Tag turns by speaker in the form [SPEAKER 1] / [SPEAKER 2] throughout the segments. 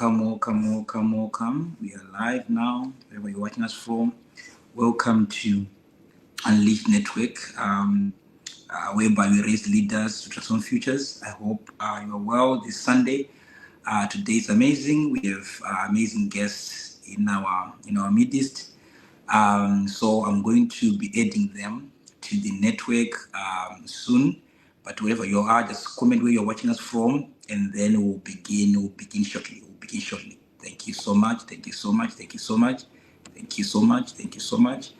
[SPEAKER 1] welcome. We are live now, wherever you're watching us from. Welcome to Unleashed Network, whereby we raise leaders to transform futures. I hope you are well this Sunday. Today is amazing. We have amazing guests in our midst. So I'm going to be adding them to the network soon. But wherever you are, just comment where you're watching us from, and then we'll begin shortly. Thank you so much. Thank you so much. Thank you so much. Thank you so much. Thank you so much.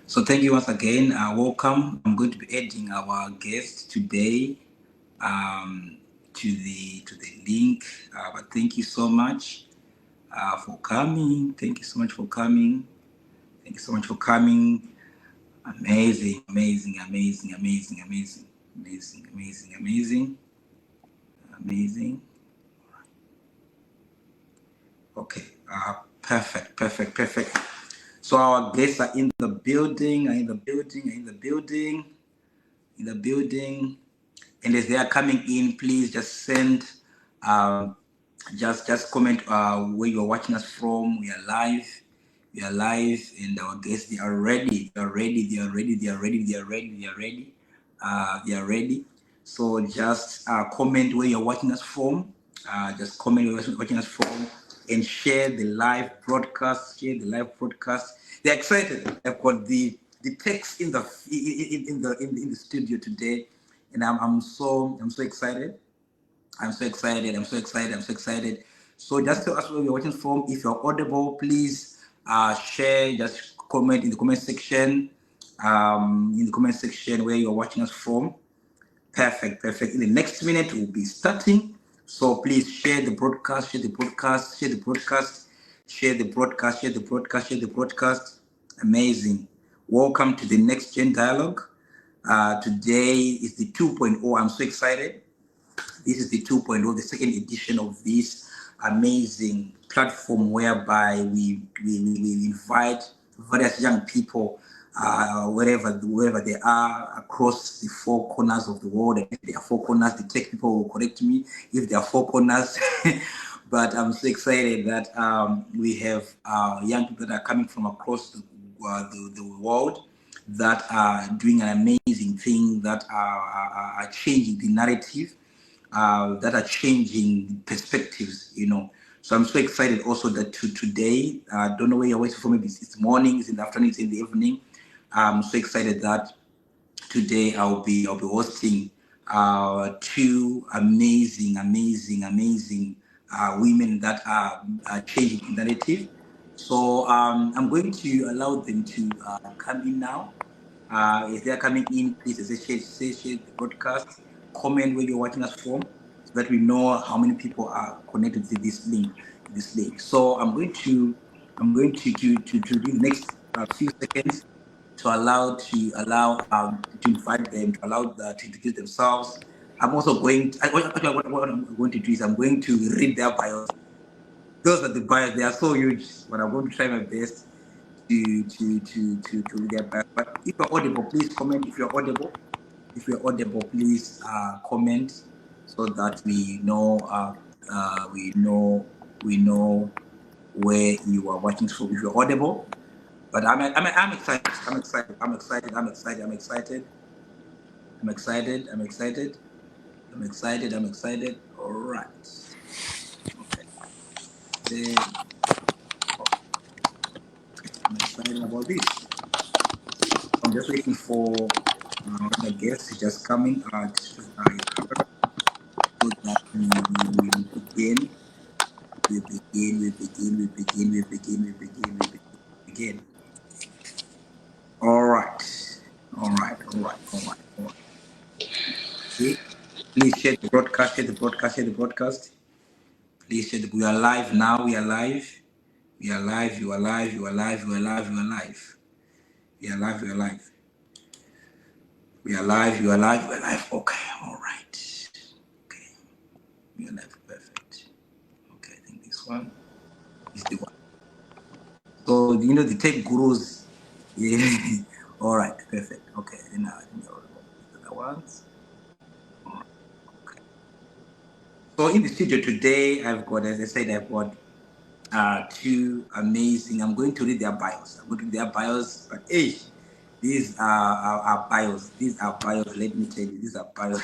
[SPEAKER 1] So thank you once again. Welcome. I'm going to be adding our guest today to the link. But thank you so much for coming. Thank you so much for coming. Thank you so much for coming. Amazing. Okay. Perfect. So our guests are in the building, and as they are coming in, please just send, just comment where you're watching us from. We are live, and our guests, they are ready. So just comment where you're watching us from. And share the live broadcast. They're excited. I've got the text in the studio today, and I'm so excited. I'm so excited. So just tell us where you're watching from. If you're audible, please share. Just comment in the comment section. Where you're watching us from. Perfect. In the next minute, we'll be starting. So please share the broadcast. Amazing. Welcome to the NextGen dialogue. Today is the 2.0. I'm so excited. This is the 2.0, the second edition of this amazing platform whereby we invite various young people wherever they are across the four corners of the world. And if there are four corners, the tech people will correct me if there are four corners. But I'm so excited that we have young people that are coming from across the world that are doing an amazing thing, that are changing the narrative, that are changing perspectives, So I'm so excited also that today, don't know where you're waiting for me. It's morning, it's in the afternoon, it's in the evening. I'm so excited that today I'll be hosting two amazing women that are changing the narrative. So I'm going to allow them to come in now. If they're coming in, please share the broadcast, comment where you're watching us from, so that we know how many people are connected to this link. So I'm going to do the next few seconds to invite them, to allow to introduce themselves, I'm also going to, what I'm going to do is I'm going to read their bios. Those are the bios. They are so huge, but I'm going to try my best to read their bios. But if you're audible, please comment. If you're audible, please comment so that we know we know where you are watching from. If you're audible, but I'm excited. I'm excited. I'm excited. I'm excited. I'm excited. I'm excited. I'm excited. I'm excited. I'm excited. All right. Okay. I'm excited about this. I'm just waiting for the guest is just coming. So that we begin. We begin. We begin. We begin. We begin. We begin. We begin. All right. All right. All right. All right. All right. Okay. Please share the broadcast. Share the broadcast. Share the broadcast. Please share the. We are live now. We are live. We are live. You are live. You are live. You are live. You are live. We are live. We are live. We are live. You are live. You are live. Okay. All right. Okay. We are live. Perfect. Okay. I think this one is the one. So the tech gurus. Yeah. All right. Perfect. Okay. Then I think the other ones. Okay. So in the studio today, I've got, as I said, I've got two amazing. I'm going to read their bios. I'm going to read their bios, but hey, these are bios. These are bios. Let me tell you, these are bios.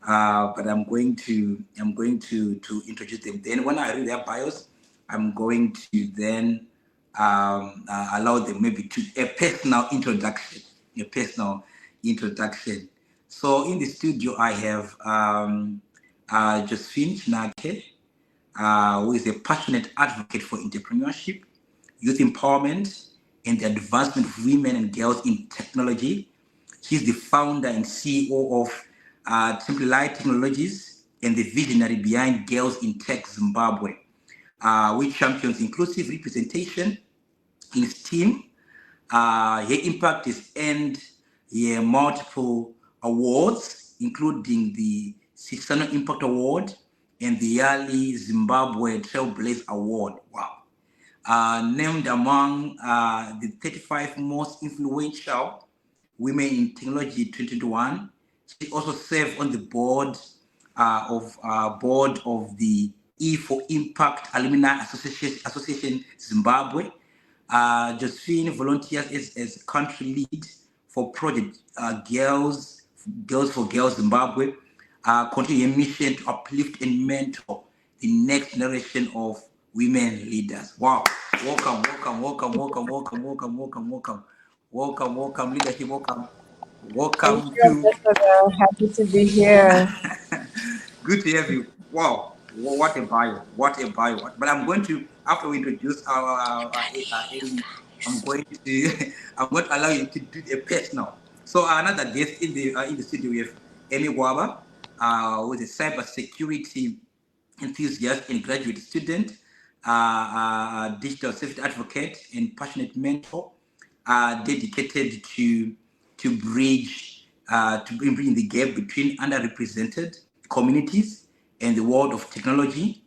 [SPEAKER 1] But I'm going to introduce them. Then when I read their bios, I'm going to then allow them maybe to a personal introduction. A personal introduction. So in the studio, I have Josephine Chinake, who is a passionate advocate for entrepreneurship, youth empowerment, and the advancement of women and girls in technology. She's the founder and CEO of Simplify Technologies and the visionary behind Girls in Tech Zimbabwe, which champions inclusive representation in STEAM. Her impact is earned multiple awards, including the Sisano Impact Award and the yearly Zimbabwe Trailblaze Award. Wow. Named among the 35 most influential women in technology 2021. She also served on the board of the E for Impact Alumni Association Zimbabwe. Josephine volunteers as country lead for project Girls for Girls Zimbabwe, continue a mission to uplift and mentor the next generation of women leaders. Wow. Welcome, welcome, welcome, welcome, welcome, welcome, welcome, welcome, welcome, welcome, leadership, welcome.
[SPEAKER 2] Thank
[SPEAKER 1] Welcome
[SPEAKER 2] you,
[SPEAKER 1] to
[SPEAKER 2] Ambassador. Happy to be here.
[SPEAKER 1] good to have you. Wow, what a bio, what a bio. But I'm going to, after we introduce our Amy, I'm going to I'm going to allow you to do a personal. So another guest in the studio we have Ammy Gwaba, who is a cybersecurity enthusiast and graduate student, digital safety advocate, and passionate mentor, dedicated to bridging the gap between underrepresented communities and the world of technology,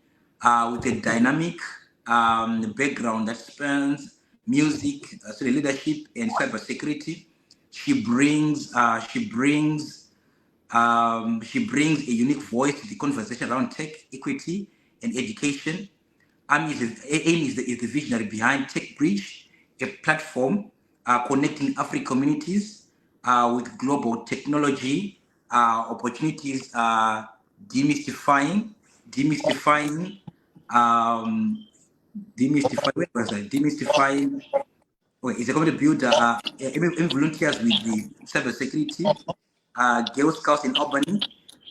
[SPEAKER 1] with a dynamic background that spans music, leadership, and cybersecurity. She brings a unique voice to the conversation around tech, equity, and education. Amy is the visionary behind Tech Bridge, a platform connecting African communities with global technology opportunities, demystifying, demystifying, um, wait, was that? Demystifying. Wait, is a going to build volunteers with the cybersecurity, Girl Scouts in Albany,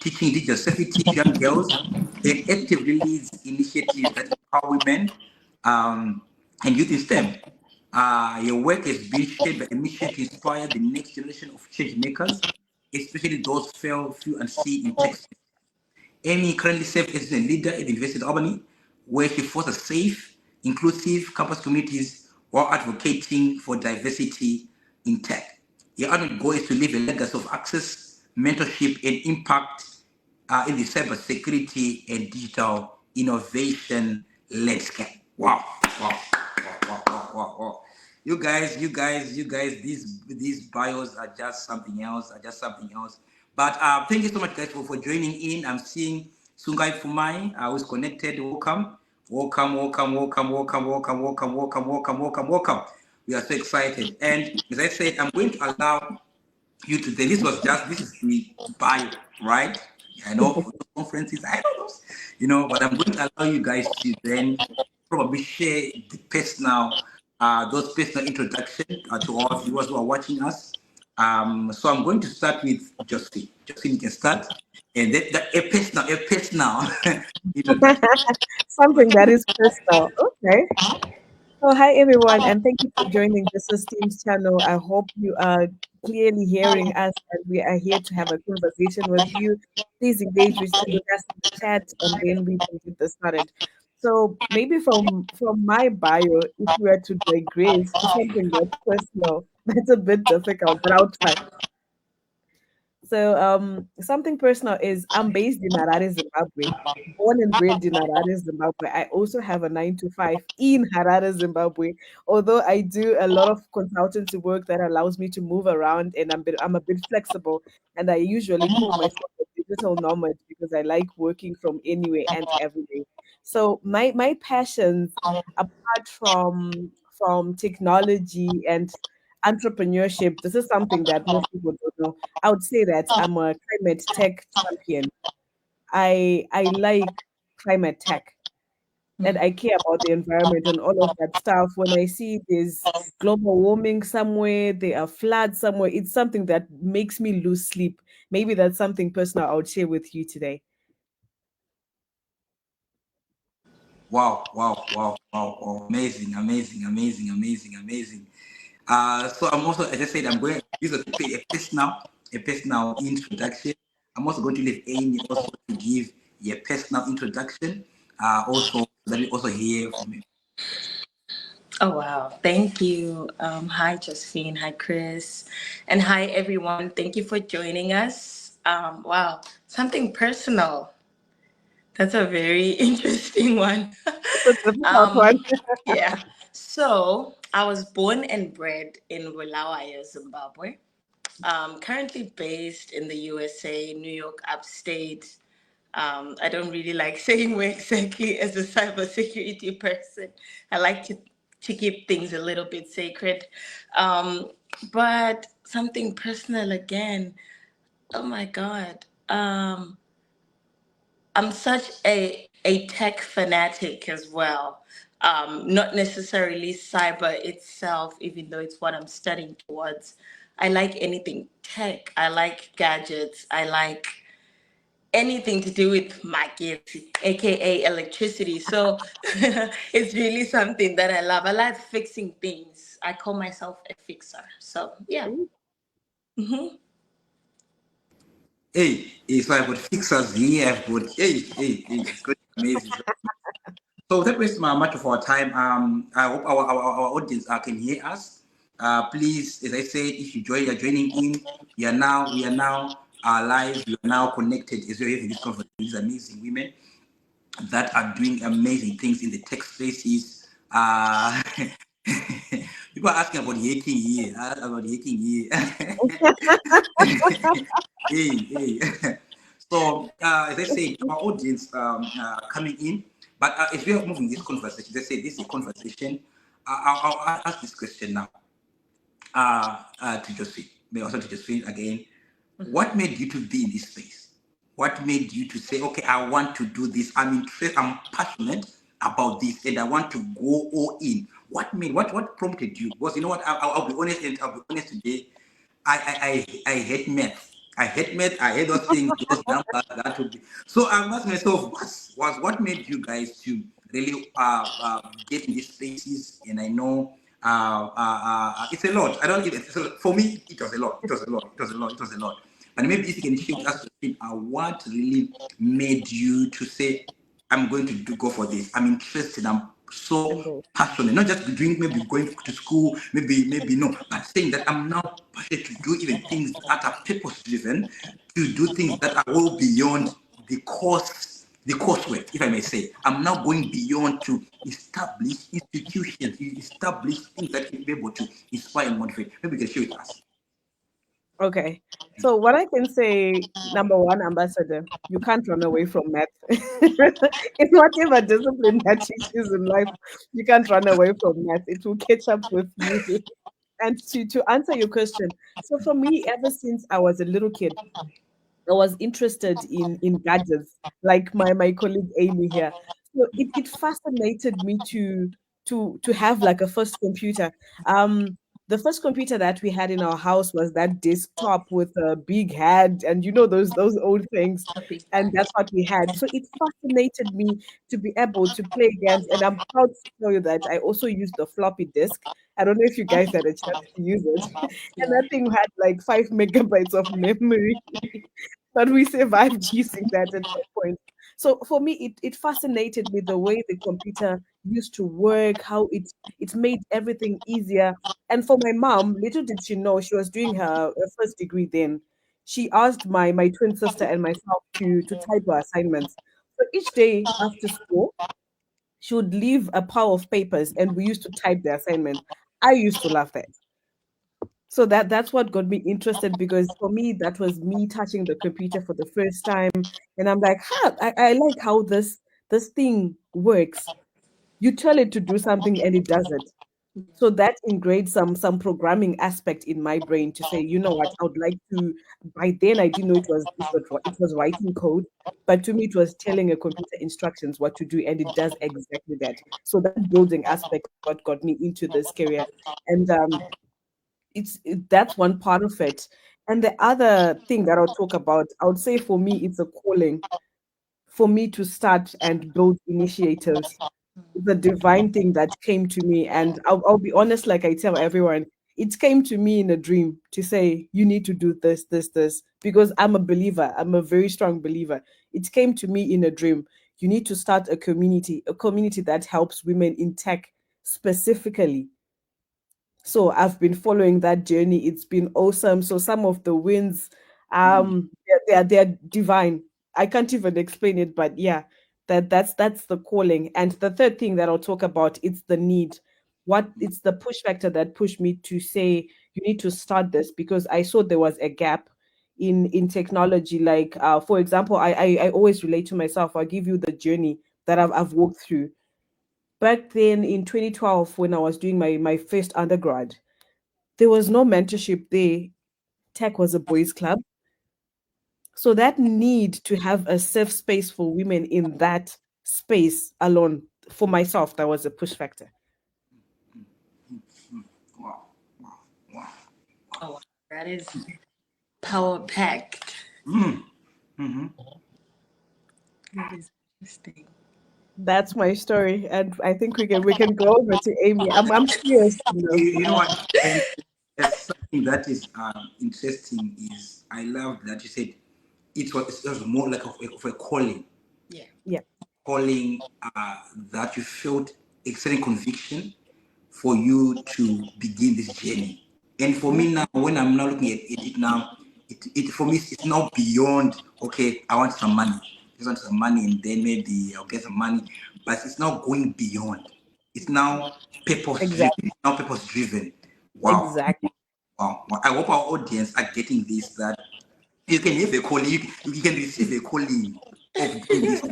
[SPEAKER 1] teaching digital safety to young girls, and actively leads initiatives that empower women and youth in STEM. Your work has been shaped by a mission to inspire the next generation of change makers, especially those few and see in tech. Amy currently serves as a leader at the University of Albany, where she fosters safe, inclusive campus communities while advocating for diversity in tech. Her ultimate goal is to leave a legacy of access, mentorship, and impact in the cybersecurity and digital innovation landscape. Wow, wow, wow, wow, wow, wow, wow. You guys, these bios are just something else, But thank you so much, guys, for joining in. I'm seeing Sungai Fumai, who's connected. Welcome, welcome, welcome, welcome, welcome, welcome, welcome, welcome, welcome, welcome, welcome. We are so excited. And as I said, I'm going to allow you today. This is the bio, right? I know for those conferences, I don't know, but I'm going to allow you guys to then probably share the personal, those personal introduction to our viewers who are watching us. So I'm going to start with Josephine. Josephine, you can start, and then a personal introduction.
[SPEAKER 2] Something that is personal. Okay. Oh, hi everyone, and thank you for joining the Systems channel. I hope you are clearly hearing us, and we are here to have a conversation with you. Please engage with us in the chat, and then we can get this started. So maybe from my bio, if we were to digress to something that's personal, that's a bit difficult, but I'll try. So, something personal is I'm based in Harare, Zimbabwe, born and bred in Harare, Zimbabwe. I also have a 9 to 5 in Harare, Zimbabwe. Although I do a lot of consultancy work that allows me to move around, and I'm a bit flexible. And I usually call myself a digital nomad because I like working from anywhere and everywhere. So my passions, apart from technology and entrepreneurship, this is something that most people don't know. I would say that I'm a climate tech champion. I like climate tech and I care about the environment and all of that stuff. When I see there's global warming somewhere, there are floods somewhere, it's something that makes me lose sleep. Maybe that's something personal I would share with you today.
[SPEAKER 1] Wow, wow, wow, wow, wow. Amazing, amazing, amazing, amazing, amazing. So I'm also, as I said, I'm going to use a personal introduction. I'm also going to leave Amy also to give a personal introduction. Also, let me also hear from you.
[SPEAKER 3] Oh, wow. Thank you. Hi, Josephine. Hi, Chris. And hi, everyone. Thank you for joining us. Wow. Something personal. That's a very interesting one.
[SPEAKER 2] It's a difficult
[SPEAKER 3] um,
[SPEAKER 2] one.
[SPEAKER 3] yeah. So I was born and bred in Bulawayo, Zimbabwe. Currently based in the USA, New York, upstate. I don't really like saying where exactly as a cybersecurity person. I like to keep things a little bit sacred. Um, but something personal again. Oh my God. I'm such a tech fanatic as well. Not necessarily cyber itself, even though it's what I'm studying towards. I like anything tech. I like gadgets. I like anything to do with magnet, aka electricity. So it's really something that I love. I like fixing things. I call myself a fixer. So yeah. Hmm.
[SPEAKER 1] Hey, so I've got fixers here. It's going to be amazing. So that wastes much of our time. I hope our audience can hear us. Please, as I said, if you're joining in, we are now live. We are now connected as we're having this conversation. These amazing women that are doing amazing things in the tech spaces. People are asking about hacking here. Hey. So, as I said, our audience coming in, but as we are moving this conversation, they say this is a conversation. I'll ask this question now to Josephine, may also to Josephine again. What made you to be in this space? What made you to say, okay, I want to do this. I'm interested. I'm passionate about this, and I want to go all in. What prompted you? Because you know what? I'll be honest, and I'll be honest today. I hate math. I hate math. I hate those things, those numbers. That would be. So I asked myself, what made you guys to really get in these spaces? And I know it's a lot. I don't even. For me, it was a lot. It was a lot. It was a lot. It was a lot. But maybe if you can share with us, what really made you to say, I'm going to go for this. I'm interested. I'm so passionate. Not just doing, maybe going to school, maybe no, but saying that I'm now passionate to do even things that are purpose driven, to do things that are all beyond the coursework, if I may say. I'm now going beyond to establish institutions, establish things that can be able to inspire and motivate. Maybe you can share with us.
[SPEAKER 2] Okay. So what I can say, number one, ambassador, you can't run away from math. In whatever discipline that you choose in life, you can't run away from math. It will catch up with you. And to answer your question, so for me, ever since I was a little kid, I was interested in gadgets, like my colleague Amy here. So it fascinated me to have like a first computer. Um, the first computer that we had in our house was that desktop with a big head, and you know those old things, and that's what we had. So it fascinated me to be able to play games, and I'm proud to tell you that I also used the floppy disk. I don't know if you guys had a chance to use it, and
[SPEAKER 3] Yeah.
[SPEAKER 2] that thing had like 5 megabytes of memory. But we survived using that at that point. So for me, it fascinated me the way the computer used to work, how it made everything easier. And for my mom, little did she know she was doing her first degree then. She asked my twin sister and myself to type her assignments. So each day after school, she would leave a pile of papers and we used to type the assignment. I used to love that. So that's what got me interested because for me that was me touching the computer for the first time, and I'm like, I like how this thing works. You tell it to do something and it does it. So that ingrained some programming aspect in my brain to say, you know what, I would like to. By then I didn't know it was writing code, but to me it was telling a computer instructions what to do, and it does exactly that. So that building aspect is what got me into this career, and that's one part of it. And the other thing that I'll talk about, I would say for me it's a calling for me to start and build initiatives. It's a divine thing that came to me, and I'll be honest, like I tell everyone, it came to me in a dream to say you need to do this, because I'm a believer. I'm a very strong believer. It came to me in a dream. You need to start a community that helps women in tech specifically. So I've been following that journey. It's been awesome. So some of the wins, they're divine. I can't even explain it, but yeah, that's the calling. And the third thing that I'll talk about, it's the need. What it's the push factor that pushed me to say you need to start this, because I saw there was a gap in technology. Like for example, I always relate to myself. I'll give you the journey that I've walked through. Back then in 2012, when I was doing my first undergrad, there was no mentorship there. Tech was a boys' club. So that need to have a safe space for women in that space alone, for myself, that was a push factor.
[SPEAKER 1] Wow, wow, wow.
[SPEAKER 3] Oh, wow. That is power packed.
[SPEAKER 1] Mm. Mm-hmm.
[SPEAKER 3] That is interesting.
[SPEAKER 2] That's my story, and I think we can go over to Amy. I'm curious to know.
[SPEAKER 1] You know what? And there's something that is interesting is I love that you said it was more like of a calling,
[SPEAKER 3] Yeah.
[SPEAKER 2] Yeah,
[SPEAKER 1] calling that you felt a certain conviction for you to begin this journey. And for
[SPEAKER 2] yeah,
[SPEAKER 1] me now, when I'm now looking at it now, it for me it's now beyond. Okay, I want some money. I just want some money, and then maybe I'll get some money. But it's now going beyond. It's now purpose
[SPEAKER 2] exactly,
[SPEAKER 1] driven. Now purpose driven. Wow.
[SPEAKER 2] exactly.
[SPEAKER 1] Wow. Wow. I hope our audience are getting this. That you can have a calling. You can receive a calling of doing this.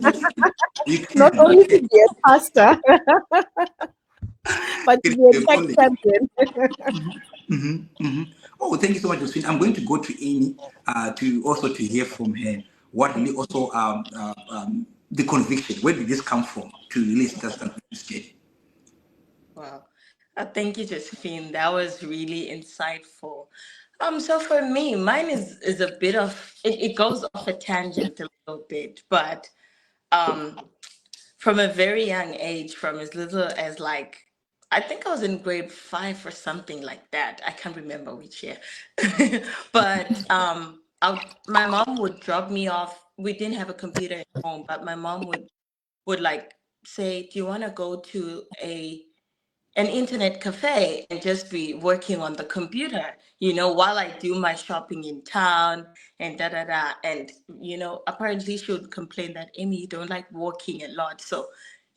[SPEAKER 1] You
[SPEAKER 2] Not
[SPEAKER 1] can.
[SPEAKER 2] only to be a pastor, but to
[SPEAKER 1] You
[SPEAKER 2] be a
[SPEAKER 1] can receive a
[SPEAKER 2] tech
[SPEAKER 1] calling.
[SPEAKER 2] champion.
[SPEAKER 1] Oh, thank you so much, Josephine. I'm going to go to Amy to also to hear from her. What really also the conviction? Where did this come from to really start this journey?
[SPEAKER 3] Wow. Thank you, Josephine. That was really insightful. So for me, mine is a bit of it goes off a tangent a little bit, but um from a very young age, from as little as like I think I was in grade 5 or something like that. I can't remember which year. But my mom would drop me off. We didn't have a computer at home, but my mom would like say, "Do you want to go to an internet cafe and just be working on the computer, while I do my shopping in town and da da da. And, apparently she would complain that, Amy, you don't like walking a lot. So,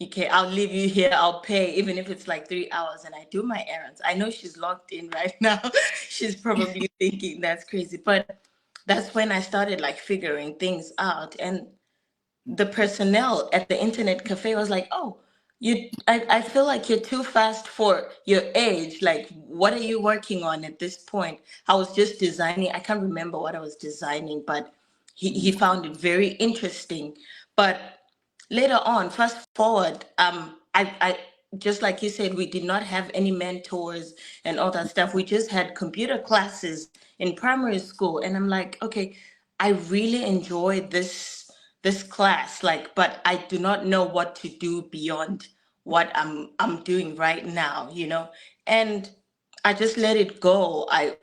[SPEAKER 3] okay, I'll leave you here. I'll pay, even if it's like 3 hours, and I do my errands. I know she's locked in right now. She's probably thinking that's crazy. But that's when I started like figuring things out. And the personnel at the internet cafe was like, oh, I feel like you're too fast for your age. Like, what are you working on at this point? I was just designing. I can't remember what I was designing, but he found it very interesting. But later on, fast forward, I just like you said, we did not have any mentors and all that stuff. We just had computer classes in primary school. And I'm like, okay, I really enjoyed this class, like, but I do not know what to do beyond what I'm doing right now, and I just let it go. I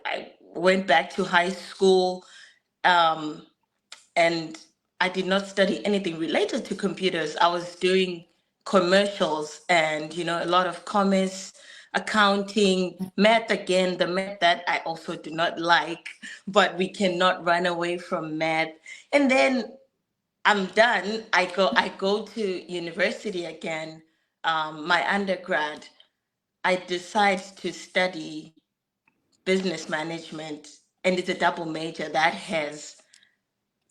[SPEAKER 3] went back to high school, um, and I did not study anything related to computers. I was doing commercials and a lot of commerce, accounting, math again, the math that I also do not like, but we cannot run away from math. And then I'm done. I go to university again. My undergrad, I decide to study business management, and it's a double major that has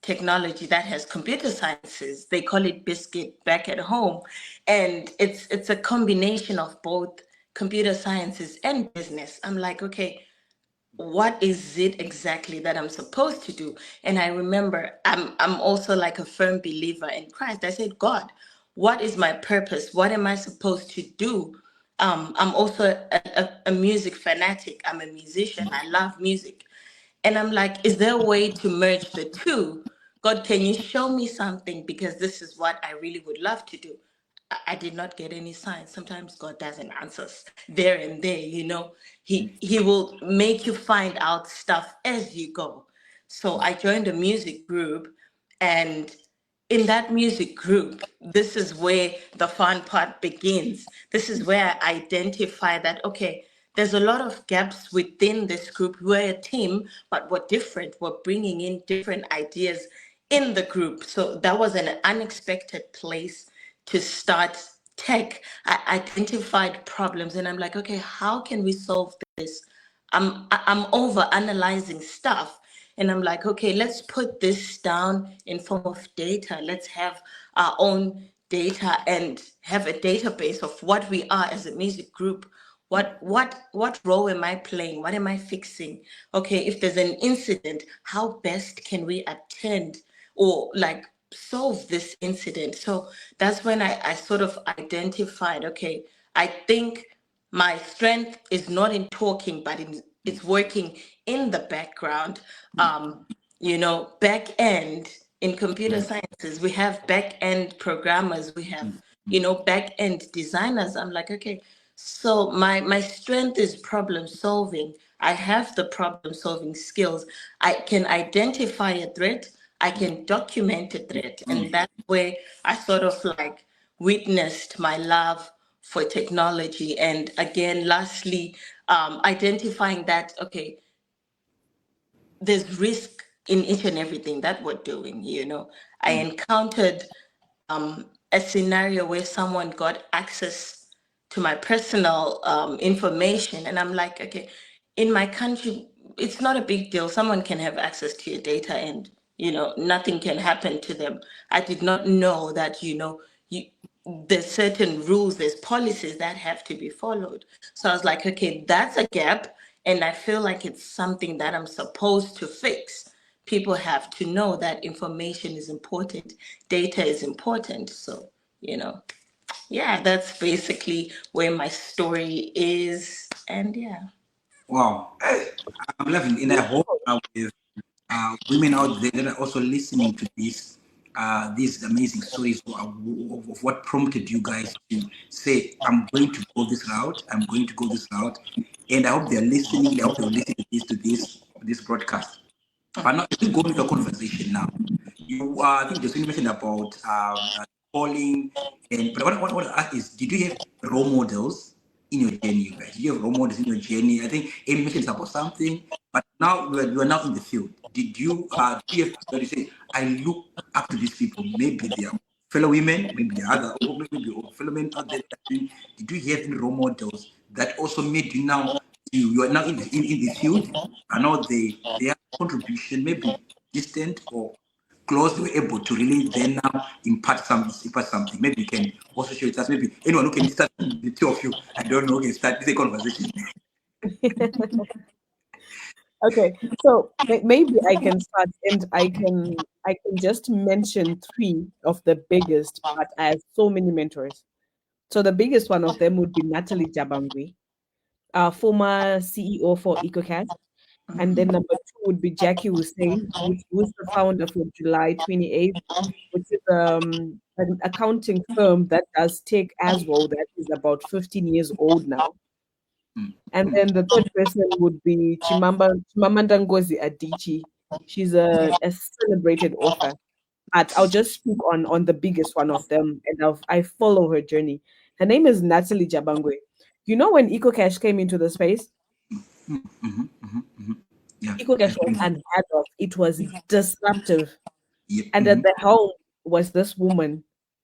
[SPEAKER 3] technology, that has computer sciences. They call it biscuit back at home, and it's a combination of both computer sciences and business. I'm like, okay, what is it exactly that I'm supposed to do? And I remember I'm also like a firm believer in Christ. I said, God, what is my purpose? What am I supposed to do? I'm also a music fanatic. I'm a musician. I love music. And I'm like, is there a way to merge the two? God, can you show me something? Because this is what I really would love to do. I did not get any signs. Sometimes God doesn't answer us there and there, He will make you find out stuff as you go. So I joined a music group, and in that music group, this is where the fun part begins. This is where I identify that, okay, there's a lot of gaps within this group. We're a team, but we're different. We're bringing in different ideas in the group. So that was an unexpected place to start tech. I identified problems, and I'm like, okay, how can we solve this? I'm over analyzing stuff, and I'm like, okay, let's put this down in form of data. Let's have our own data and have a database of what we are as a music group. What role am I playing? What am I fixing? Okay, if there's an incident, how best can we attend or like solve this incident? So that's when I sort of identified, okay, I think my strength is not in talking, but it's working in the background. Back end in computer sciences, we have back end programmers, we have, back end designers. I'm like, okay, so my strength is problem solving. I have the problem solving skills. I can identify a threat. I can document a threat, and that's where I sort of like witnessed my love for technology. And again, lastly, identifying that, okay, there's risk in each and everything that we're doing. I encountered a scenario where someone got access to my personal information, and I'm like, okay, in my country, it's not a big deal. Someone can have access to your data, and nothing can happen to them. I did not know that there's certain rules, there's policies that have to be followed. So I was like, okay, that's a gap, and I feel like it's something that I'm supposed to fix. People have to know that information is important, data is important. So, yeah, that's basically where my story is. And yeah.
[SPEAKER 1] Wow. I'm loving it. And I hope with women out there that are also listening to these amazing stories of what prompted you guys to say, I'm going to go this route, I'm going to go this route. And I hope they're listening, I hope they're listening to this broadcast. But now, let's go into the conversation now. I think Josephine mentioned about calling, but what I want to ask is, did you have role models in your journey, you guys? Do you have role models in your journey? I think Amy mentioned about something, but now you are now in the field. Did you do you have to say, I look up to these people? Maybe they are fellow women, maybe they are other, or maybe fellow men out there. Did you have any role models that also made you now? You are now in the field. I know their contribution maybe distant or close, they were able to really then now impart something. Maybe you can also share with us. Maybe anyone who can start, the two of you, I don't know, can start this conversation.
[SPEAKER 2] Okay, so maybe I can start, and I can just mention three of the biggest, but I have so many mentors. So the biggest one of them would be Natalie Jabangwe, former CEO for EcoCast. And then number two would be Jackie Hussein, who's the founder for July 28th, which is an accounting firm that does tech as well, that is about 15 years old now. And then the third person would be Chimamanda Ngozi Adichie. She's a celebrated author. But I'll just speak on the biggest one of them, and I follow her journey. Her name is Natalie Jabangwe. You know when EcoCash came into the space,
[SPEAKER 1] Yeah.
[SPEAKER 2] EcoCash was unheard of. It was disruptive.
[SPEAKER 1] Yep.
[SPEAKER 2] And at the helm was this woman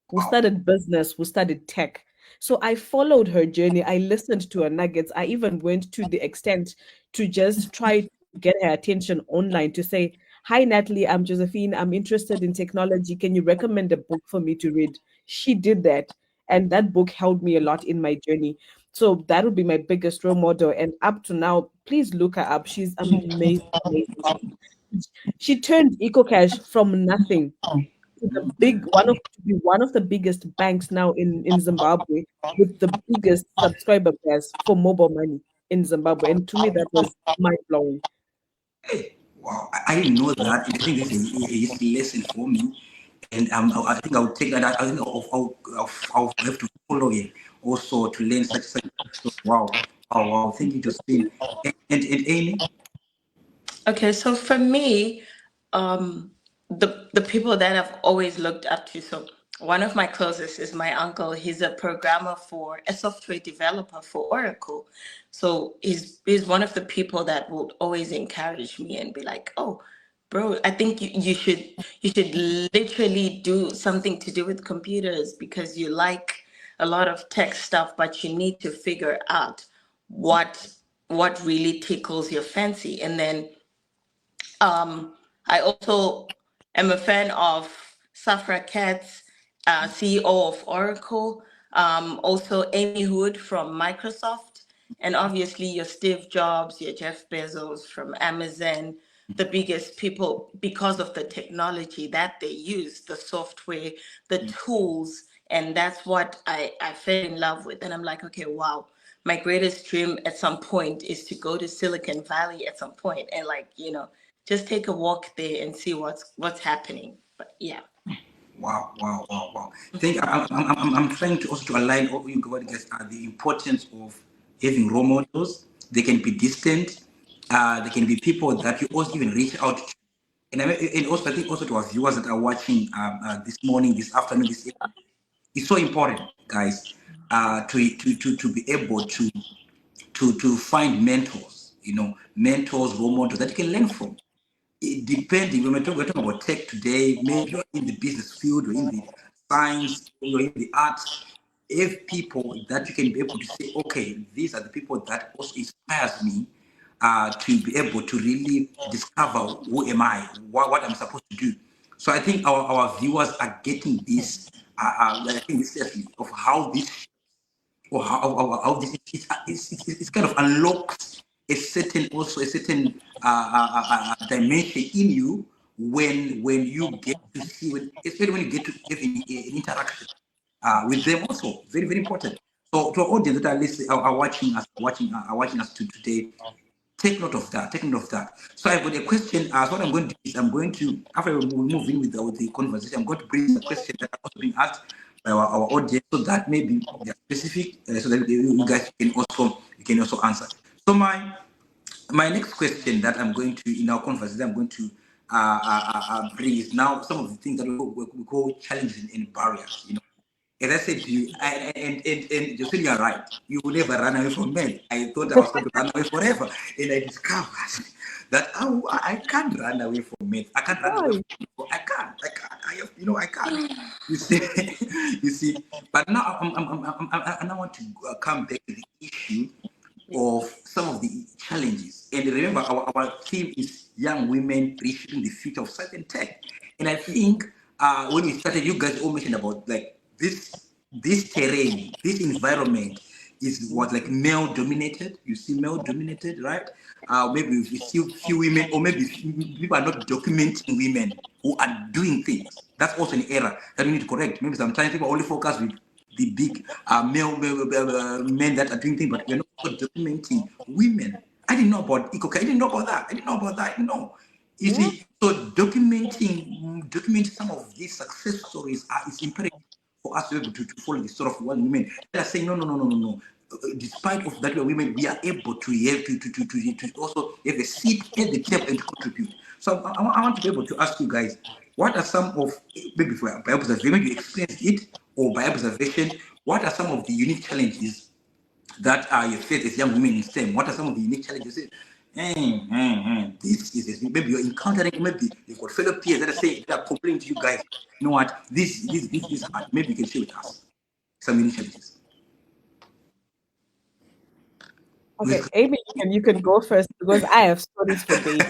[SPEAKER 2] who started business, who started tech. So I followed her journey. I listened to her nuggets. I even went to the extent to just try to get her attention online to say, "Hi, Natalie, I'm Josephine. I'm interested in technology. Can you recommend a book for me to read?" She did that. And that book helped me a lot in my journey. So that would be my biggest role model. And up to now, please look her up. She's amazing, amazing. She turned EcoCash from nothing to the big one of to be one of the biggest banks now in Zimbabwe, with the biggest subscriber base for mobile money in Zimbabwe. And to me, that was mind blowing.
[SPEAKER 1] Hey, wow, I didn't know that. I think this is a history lesson for me. And I think I'll take that. I think I'll have to follow it also to learn such. So, wow. Oh, wow. Thank you, Josephine. And Amy?
[SPEAKER 3] Okay, so for me, the people that I've always looked up to. So one of my closest is my uncle. He's a programmer for a software developer for Oracle. So he's one of the people that will always encourage me and be like, "Oh, bro, I think you should literally do something to do with computers because you like a lot of tech stuff, but you need to figure out what what really tickles your fancy." And then I also am a fan of Safra Katz, CEO of Oracle, also Amy Hood from Microsoft, and obviously your Steve Jobs, your Jeff Bezos from Amazon, the biggest people because of the technology that they use, the software, the tools, and that's what I fell in love with. And I'm like, okay, wow, my greatest dream at some point is to go to Silicon Valley at some point and just take a walk there and see what's happening. But yeah.
[SPEAKER 1] Wow, wow, wow, wow. Think I'm trying to also to align all you guys the importance of having role models. They can be distant, they can be people that you also even reach out to. And also I think also to our viewers that are watching this morning, this afternoon, this evening, it's so important, guys, to be able to find mentors, mentors, role models that you can learn from. Depending when we're talking about tech today, maybe you're in the business field or in the science or in the arts, if people that you can be able to say, okay, these are the people that also inspires me to be able to really discover who am I, what I'm supposed to do. So I think our viewers are getting this, I think this seriously of how this or how this it's kind of unlocks a certain dimension in you when you get to see especially when you get to have an interaction with them also very important. So to our audience that are listening are watching us today, take note of that. Take note of that. So I've got a question. So what I'm going to do is I'm going to, after we move in with the conversation, I'm going to bring the question that are also being asked by our audience, so that maybe they're specific, so that you guys can also answer. So my next question that I'm going to in our conversation I'm going to bring is now some of the things that we call challenges and barriers. As I said to you, and Josephine, you're right. You will never run away from men. I thought I was going to run away forever, and I discovered that I can't run away from men. I can't run away
[SPEAKER 2] Why?
[SPEAKER 1] from people. I can't. I can't. You see, you see. But now I now want to come back to the issue of some of the challenges. And remember, our theme is young women reshaping the future of science and tech. And I think when we started, you guys all mentioned about like this terrain, this environment is what like male dominated. You see, male dominated, right? Maybe we see few women, or maybe people are not documenting women who are doing things. That's also an error that we need to correct. Maybe sometimes people only focus with the big men that are doing things, but we're not also documenting women. I didn't know about eco. I didn't know about that. I didn't know about that. No, you
[SPEAKER 2] Yeah.
[SPEAKER 1] see, so documenting some of these success stories is imperative for us to be able to follow the story of one women. They are saying no. Despite of that, we are women, we are able to have to also have a seat at the table and to contribute. So I want to be able to ask you guys, what are some of, maybe by observation, maybe you experienced it, or by observation, what are some of the unique challenges that you face as young women in STEM? What are some of the unique challenges? This is maybe you're encountering, maybe you've got fellow peers that are saying, that are complaining to you guys, you know what, this is hard. Maybe you can share with us some unique challenges.
[SPEAKER 2] Okay, Amy, you can go first because I have stories for days.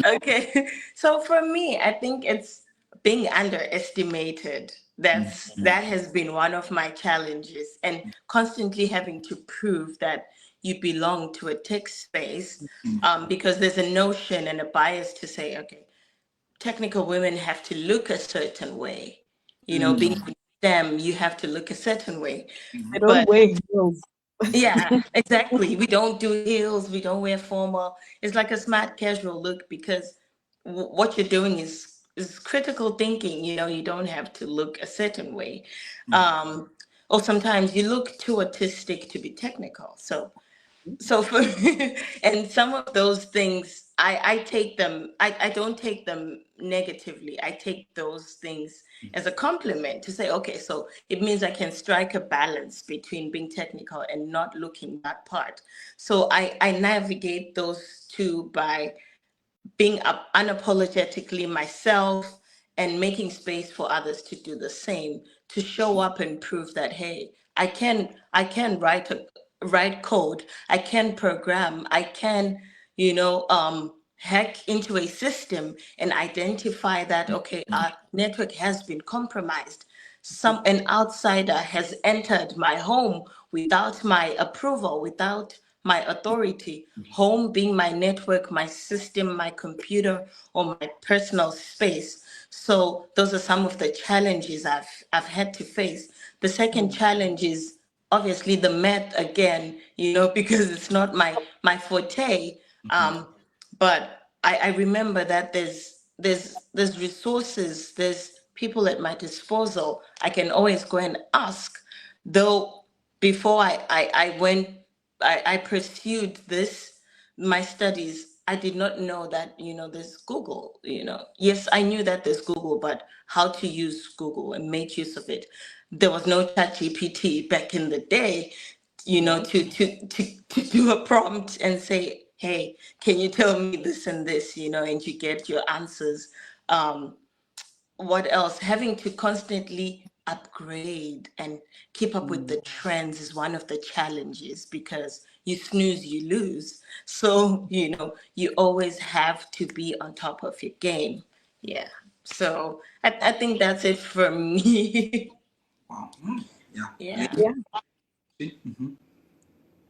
[SPEAKER 3] Okay. So for me, I think it's being underestimated. That has been one of my challenges, and constantly having to prove that you belong to a tech space, because there's a notion and a bias to say, okay, technical women have to look a certain way. Being in STEM, you have to look a certain way.
[SPEAKER 2] I don't
[SPEAKER 3] But
[SPEAKER 2] wear heels.
[SPEAKER 3] yeah, exactly. We don't do heels. We don't wear formal. It's like a smart casual look because what you're doing is critical thinking. You don't have to look a certain way. Um, or sometimes you look too artistic to be technical. So for and some of those things I take them, I don't take them negatively. I take those things as a compliment to say, okay, so it means I can strike a balance between being technical and not looking that part. So I navigate those two by being unapologetically myself and making space for others to do the same, to show up and prove that, hey, I can write code, I can program, I can hack into a system and identify that, okay, our network has been compromised. An outsider has entered my home without my approval, without my authority. Home being my network, my system, my computer, or my personal space. So those are some of the challenges I've had to face. The second challenge is obviously the math again, because it's not my forte. But I remember that there's resources, there's people at my disposal. I can always go and ask. Though before I pursued my studies, I did not know that, there's Google. Yes, I knew that there's Google, but how to use Google and make use of it. There was no chat GPT back in the day, to do a prompt and say, hey, can you tell me this and this, and you get your answers. What else? Having to constantly upgrade and keep up with the trends is one of the challenges, because you snooze, you lose. So, you always have to be on top of your game. Yeah. So I think that's it for me.
[SPEAKER 1] Wow. Yeah.
[SPEAKER 3] Yeah.
[SPEAKER 1] Lady?
[SPEAKER 2] Yeah.
[SPEAKER 1] Mhm.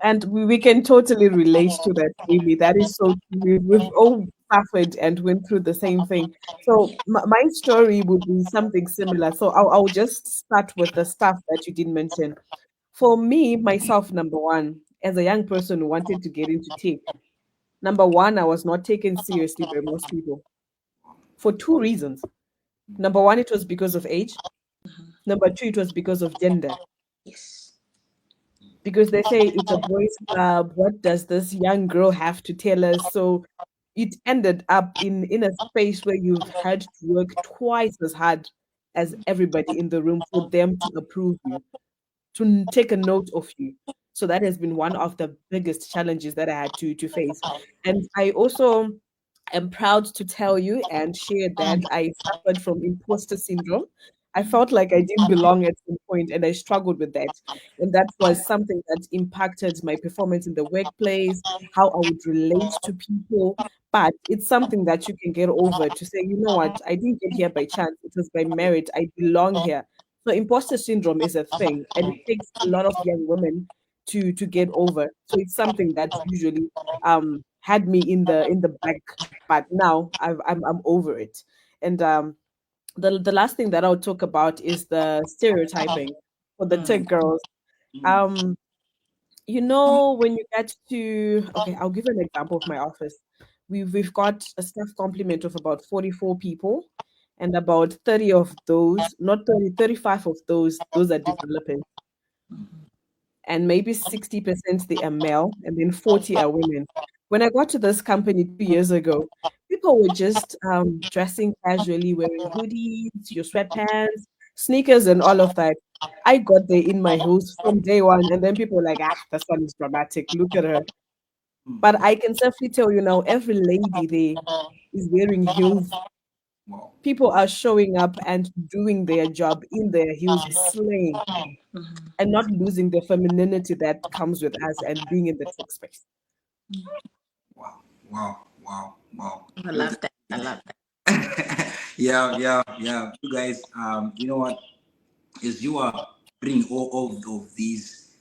[SPEAKER 2] And we can totally relate to that, Amy. That is so true. We've all suffered and went through the same thing. So my story would be something similar. So I'll just start with the stuff that you didn't mention. For me, myself, number one, as a young person who wanted to get into tech, number one, I was not taken seriously by most people for two reasons. Number one, it was because of age. Number two, it was because of gender.
[SPEAKER 3] Yes.
[SPEAKER 2] Because they say it's a boys' club. What does this young girl have to tell us? So it ended up in a space where you've had to work twice as hard as everybody in the room for them to approve you, to take a note of you. So that has been one of the biggest challenges that I had to face. And I also am proud to tell you and share that I suffered from imposter syndrome. I felt like I didn't belong at some point and I struggled with that. And that was something that impacted my performance in the workplace, how I would relate to people. But it's something that you can get over to say, you know what, I didn't get here by chance. It was by merit. I belong here. So imposter syndrome is a thing, and it takes a lot of young women to get over. So it's something that usually had me in the back, but now I'm over it. And the last thing that I'll talk about is the stereotyping for the tech girls. Um, when you get to, okay, I'll give an example of my office. We've got a staff complement of about 44 people, and about 30 of those, not 30, 35 of those are developers, and maybe 60% they are male, and then 40 are women. When I got to this company 2 years ago, people were just dressing casually, wearing hoodies, your sweatpants, sneakers, and all of that. I got there in my heels from day one, and then people were like, this one is dramatic. Look at her. But I can safely tell you now, every lady there is wearing heels.
[SPEAKER 1] Wow.
[SPEAKER 2] People are showing up and doing their job in their heels, slaying, and not losing the femininity that comes with us and being in the tech space.
[SPEAKER 1] Wow. Wow. Wow. Wow.
[SPEAKER 3] I love that. I love that.
[SPEAKER 1] Yeah. You guys, you know what? As you are bringing all of these,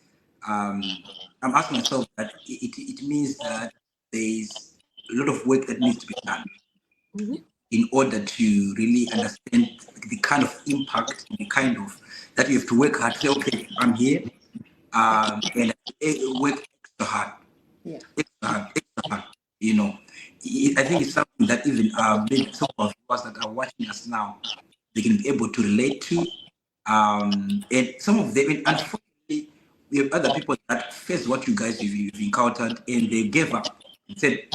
[SPEAKER 1] I'm asking myself that it means that there's a lot of work that needs to be done
[SPEAKER 2] Mhm.
[SPEAKER 1] in order to really understand the kind of impact, the kind of that you have to work hard. Say, okay, I'm here, and work extra hard,
[SPEAKER 3] Yeah.
[SPEAKER 1] extra hard. You know, I think it's something that even maybe some of us that are watching us now, they can be able to relate to. And some of them, and unfortunately, we have other people that face what you guys you've encountered, and they gave up and said,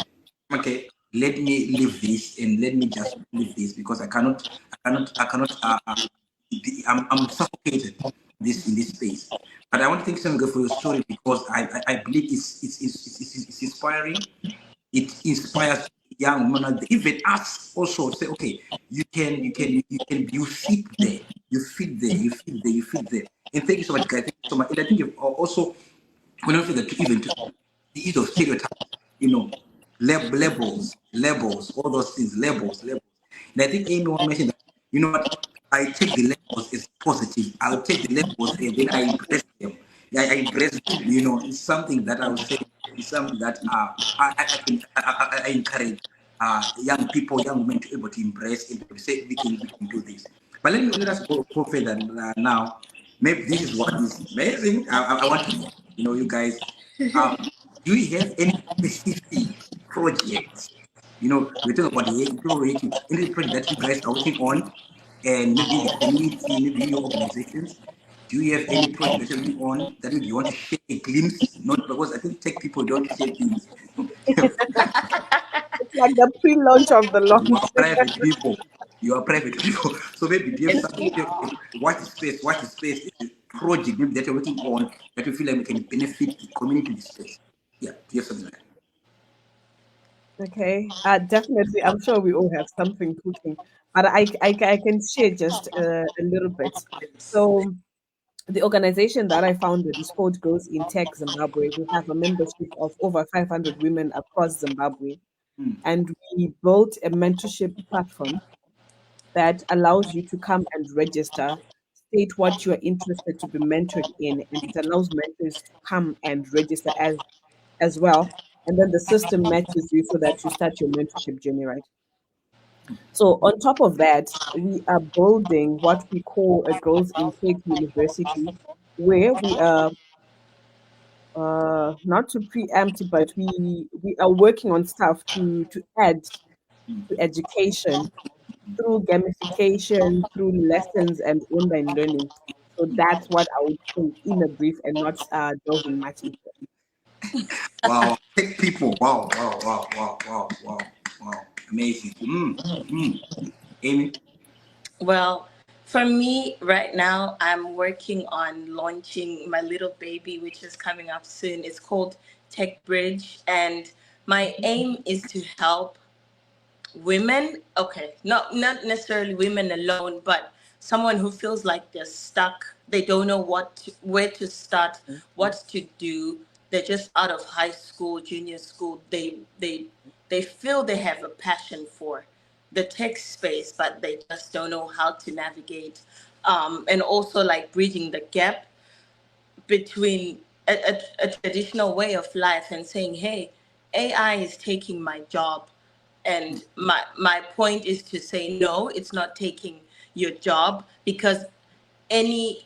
[SPEAKER 1] okay, let me leave this and let me just leave this because I cannot. I'm suffocated in this space. But I want to thank you for your story because I believe it's inspiring. It inspires young women, even us also say, okay, you fit there, you fit there. And thank you so much, guys. Thank you so much. And I think you've also when I say that even to the use of stereotypes, labels, all those things, labels. And I think Amy mentioned that, you know what, I take the labels as positive. I'll take the labels and then I embrace them. Yeah, I embrace them. It's something that I would say is something that I encourage young people, young women to be able to embrace and to say we can do this. But let us go further now. Maybe this is what is amazing. I want to know, you guys, um, do you have any specific projects? We're talking about any project that you guys are working on, and maybe in the community, maybe in your organizations. Do you have any project that you're working on that maybe you want to share a glimpse? Not because I think tech people don't share things.
[SPEAKER 2] It's like the pre-launch of the
[SPEAKER 1] You are
[SPEAKER 2] launch.
[SPEAKER 1] private people. You are private people. So maybe do you have
[SPEAKER 3] And
[SPEAKER 1] something? What is space? What is space? Is a project maybe that you're working on that you feel like we can benefit the community in this space? Yeah, do you have something like that?
[SPEAKER 2] Okay, definitely. I'm sure we all have something cooking, but I can share just a little bit. So the organization that I founded is called Girls in Tech Zimbabwe. We have a membership of over 500 women across Zimbabwe,
[SPEAKER 1] Hmm.
[SPEAKER 2] and we built a mentorship platform that allows you to come and register, state what you are interested to be mentored in, and it allows mentors to come and register as well. And then the system matches you so that you start your mentorship journey, right? So on top of that, we are building what we call a girls intake university, where we are not to preempt, but we are working on stuff to add to education through gamification, through lessons and online learning. So that's what I would say in a brief and not delving much into it.
[SPEAKER 1] Wow, tech people. Wow. Amazing. Amy?
[SPEAKER 3] well, For me, right now, I'm working on launching my little baby, which is coming up soon. It's called Tech Bridge, and my aim is to help women. Okay, not necessarily women alone, but someone who feels like they're stuck. They don't know where to start, what to do. They're just out of high school, junior school. They feel they have a passion for the tech space, but they just don't know how to navigate. And also like bridging the gap between a traditional way of life and saying, hey, AI is taking my job. And my point is to say, no, it's not taking your job, because any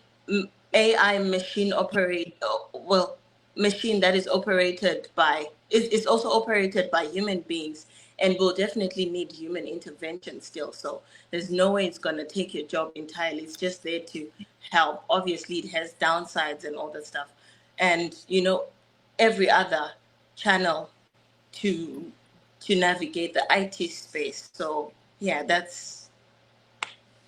[SPEAKER 3] AI machine machine that is operated by is also operated by human beings, and will definitely need human intervention still. So there's no way it's going to take your job entirely. It's just there to help. Obviously it has downsides and all that stuff, and every other channel to navigate the IT space. So yeah, that's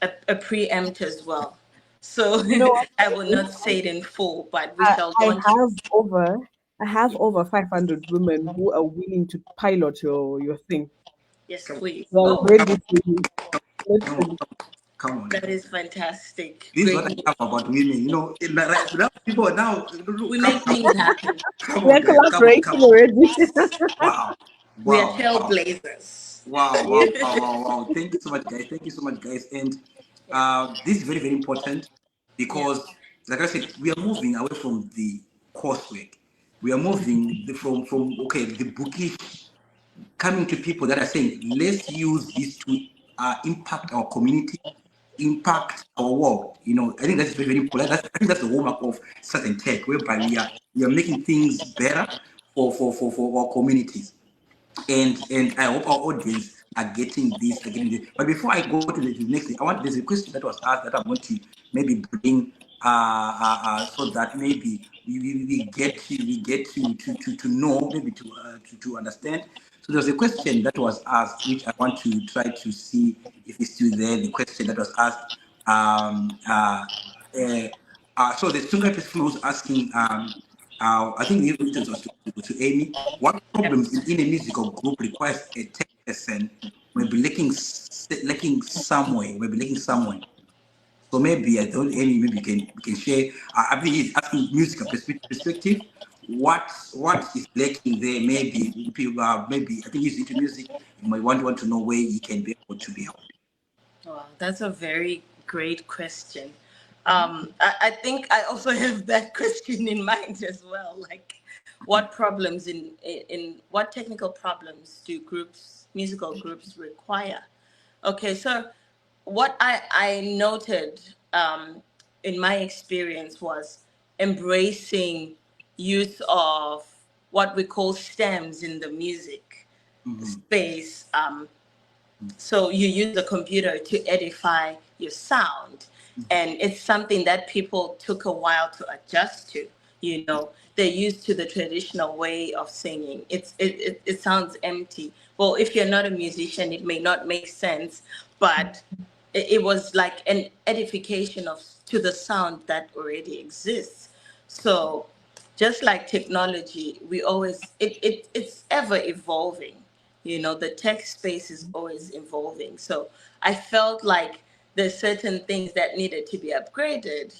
[SPEAKER 3] a preempt as well. So
[SPEAKER 2] You know what?
[SPEAKER 3] I will not say it in full, but we
[SPEAKER 2] I,
[SPEAKER 3] shall
[SPEAKER 2] I
[SPEAKER 3] launch.
[SPEAKER 2] have over I have over 500 women who are willing to pilot your thing.
[SPEAKER 3] Yes,
[SPEAKER 1] Come,
[SPEAKER 3] please.
[SPEAKER 2] They're
[SPEAKER 3] Oh,
[SPEAKER 2] ready to
[SPEAKER 1] come on,
[SPEAKER 2] literally.
[SPEAKER 1] come on.
[SPEAKER 3] that is fantastic.
[SPEAKER 1] This is
[SPEAKER 3] Great
[SPEAKER 1] what I
[SPEAKER 3] news.
[SPEAKER 1] love about women. Right now people now look,
[SPEAKER 3] We
[SPEAKER 1] come,
[SPEAKER 3] make things happen.
[SPEAKER 1] come
[SPEAKER 2] We
[SPEAKER 1] on,
[SPEAKER 2] are
[SPEAKER 1] guys, come on, come
[SPEAKER 2] collaborating
[SPEAKER 1] on.
[SPEAKER 2] already.
[SPEAKER 1] Wow,
[SPEAKER 3] We are
[SPEAKER 1] wow, wow.
[SPEAKER 3] trailblazers.
[SPEAKER 1] Wow, wow,
[SPEAKER 2] Yes.
[SPEAKER 1] wow, wow, wow. Thank you so much, guys. Thank you so much, guys. And this is very, very important
[SPEAKER 3] Yeah.
[SPEAKER 1] because, like I said, we are moving away from the coursework. We are moving from okay, the bookish, coming to people that are saying, let's use this to impact our community, impact our world. I think that's very, very important. I think that's the hallmark of certain tech, whereby we are making things better for our communities. And I hope our audience are getting this, But before I go to the next thing, there's a question that was asked that I want to maybe bring so that maybe we get to know, maybe to understand. So there's a question that was asked, which I want to try to see if it's still there. The question that was asked, so the student person was asking, I think it was to Amy. What
[SPEAKER 3] Yeah.
[SPEAKER 1] problems in a musical group requires a tech person maybe lacking somewhere, maybe lacking someone. So maybe I don't Amy, maybe you can share. I think he's asking musical perspective. What is lacking there? Maybe people maybe I think he's into music. You might want to know where he can be able to be helped.
[SPEAKER 3] Wow, that's a very great question. I think I also have that question in mind as well. Like, what problems in what technical problems do musical groups require? Okay, so what I noted in my experience was embracing use of what we call stems in the music
[SPEAKER 1] Mm-hmm.
[SPEAKER 3] space. So you use the computer to edify your sound, and it's something that people took a while to adjust to. They're used to the traditional way of singing. It sounds empty. Well, if you're not a musician, it may not make sense, but it was like an edification of to the sound that already exists. So just like technology, we always it's ever evolving. The tech space is always evolving. So I felt like there's certain things that needed to be upgraded,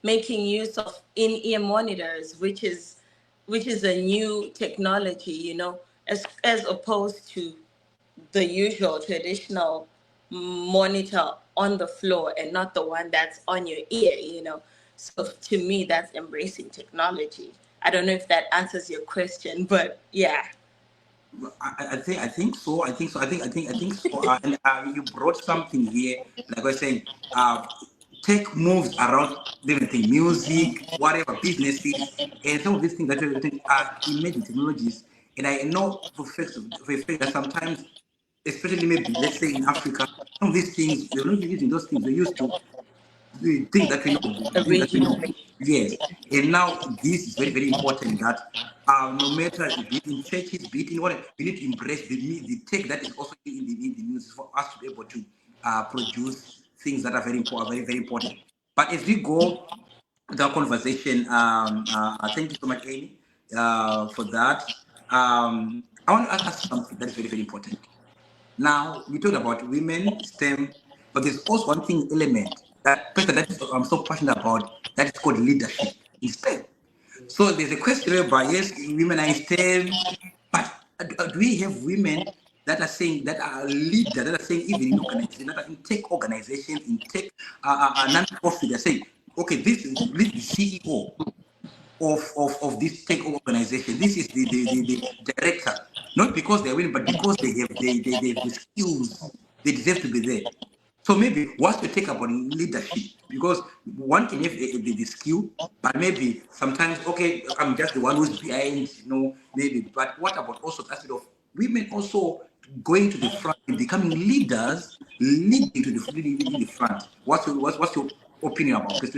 [SPEAKER 3] making use of in-ear monitors, which is a new technology, as opposed to the usual traditional monitor on the floor and not the one that's on your ear. So to me, that's embracing technology. I don't know if that answers your question, but yeah.
[SPEAKER 1] I think so. I think so. And you brought something here, like I was saying, tech moves around everything, music, whatever, businesses, and some of these things that are emerging technologies. And I know for a fact that sometimes, especially maybe let's say in Africa, some of these things they're not using those things. They're used to the things that we know, the things that we know.
[SPEAKER 3] Originally.
[SPEAKER 1] Yes, and now this is very, very important that no matter be it in churches, be it in whatever, we need to embrace the tech that is also in the music for us to be able to produce things that are very important, very important. But as we go with our conversation, thank you so much, Amy, for that. I want to ask something that is very, very important. Now, we talked about women, STEM, but there's also one thing element that I'm so passionate about that is called leadership in STEM. So there's a question whereby, yes, women are in STEM, but do we have women that are saying, that are leaders, that are saying, even in organizations, that are in tech organizations, in tech non-profit, they're saying, okay, this is the CEO of this tech organization. This is the director, not because they're winning, but because they have the skills, they deserve to be there. So maybe what's your take about leadership? Because one can have the skill, but maybe sometimes, okay, I'm just the one who's behind, maybe. But what about also the aspect of women also going to the front and becoming leaders, leading to the front? What's your opinion about this?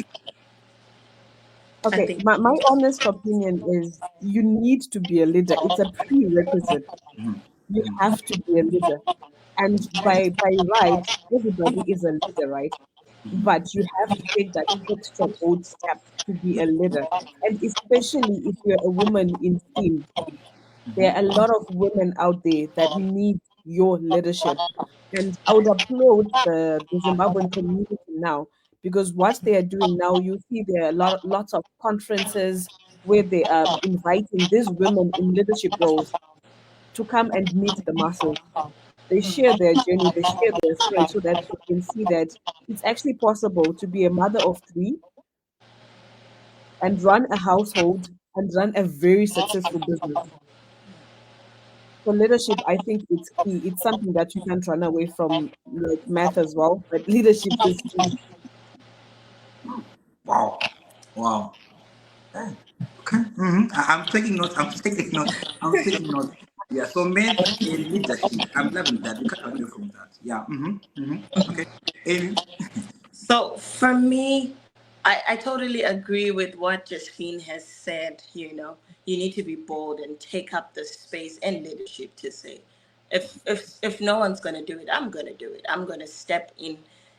[SPEAKER 3] I
[SPEAKER 2] Okay,
[SPEAKER 3] think
[SPEAKER 2] my honest opinion is you need to be a leader. It's a prerequisite. You have to be a leader. And by right, everybody is a leader, right? But you have to take that extra bold step to be a leader. And especially if you're a woman in STEAM, there are a lot of women out there that need your leadership. And I would applaud the Zimbabwean community now because what they are doing now, you see there are lots of conferences where they are inviting these women in leadership roles to come and meet the masses. They share their journey, they share their story so that they can see that it's actually possible to be a mother of three and run a household and run a very successful business. So leadership, I think it's key. It's something that you can't run away from, like math as well, but leadership is key.
[SPEAKER 1] Wow. Wow. Okay. Okay. I'm taking notes. I'm taking notes. I'm taking notes. Yeah. So math and leadership. I'm loving that. We can't run away from that. Yeah. Okay. Amy.
[SPEAKER 3] so. For me, I totally agree with what Josephine has said. You need to be bold and take up the space and leadership to say, if no one's gonna do it, I'm gonna do it. I'm gonna step in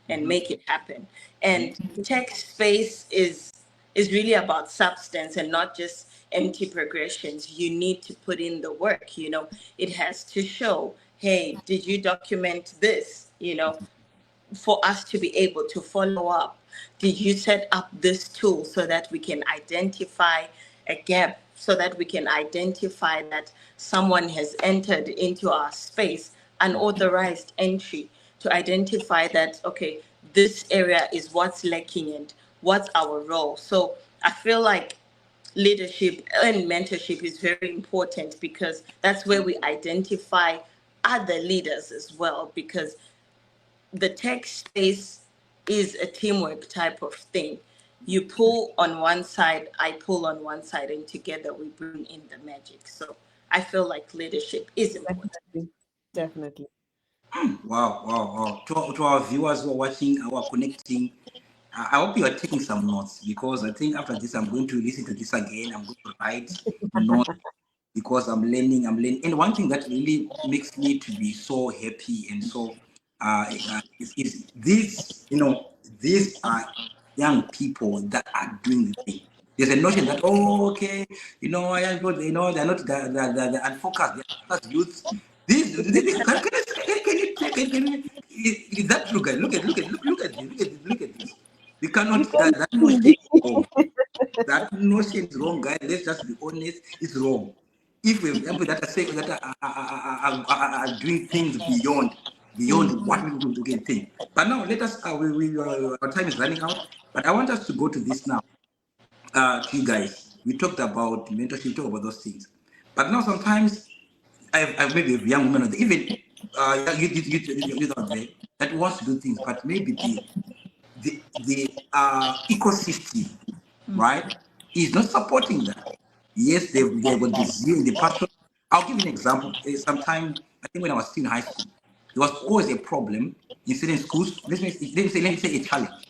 [SPEAKER 3] and make it happen. And tech space is really about substance and not just empty progressions. You need to put in the work. It has to show, hey, did you document this? For us to be able to follow up, did you set up this tool so that we can identify a gap, so that we can identify that someone has entered into our space, unauthorized entry, to identify that, okay, this area is what's lacking and what's our role. So I feel like leadership and mentorship is very important because that's where we identify other leaders as well, because the tech space is a teamwork type of thing. You pull on one side, I pull on one side, and together we bring in the magic. So I feel like leadership is important.
[SPEAKER 2] Definitely. Definitely.
[SPEAKER 1] Wow. Wow. Wow. To our viewers who are watching, who are connecting, I hope you are taking some notes because I think after this I'm going to listen to this again. I'm going to write notes because I'm learning. And one thing that really makes me to be so happy and so is these, these are young people that are doing the thing. There's a notion that, oh, okay, young people, they're not the unfocused, they're focused youths. Is that true, guys? Look at this. We
[SPEAKER 2] You
[SPEAKER 1] cannot,
[SPEAKER 2] can
[SPEAKER 1] that notion
[SPEAKER 2] see.
[SPEAKER 1] is wrong. That notion is wrong, guys. Let's just be honest. It's wrong. If we have people that are saying that are doing things beyond what we can think. But now let us. Our time is running out. But I want us to go to this now. To you guys, we talked about mentorship, we talked about those things. But now sometimes I've maybe a young woman, even you out there that wants to do things, but maybe the ecosystem, right, is not supporting that. Yes, they've got the zeal and the passion. I'll give you an example. Sometime, I think when I was still in high school, there was always a problem in certain schools. Let me say a challenge,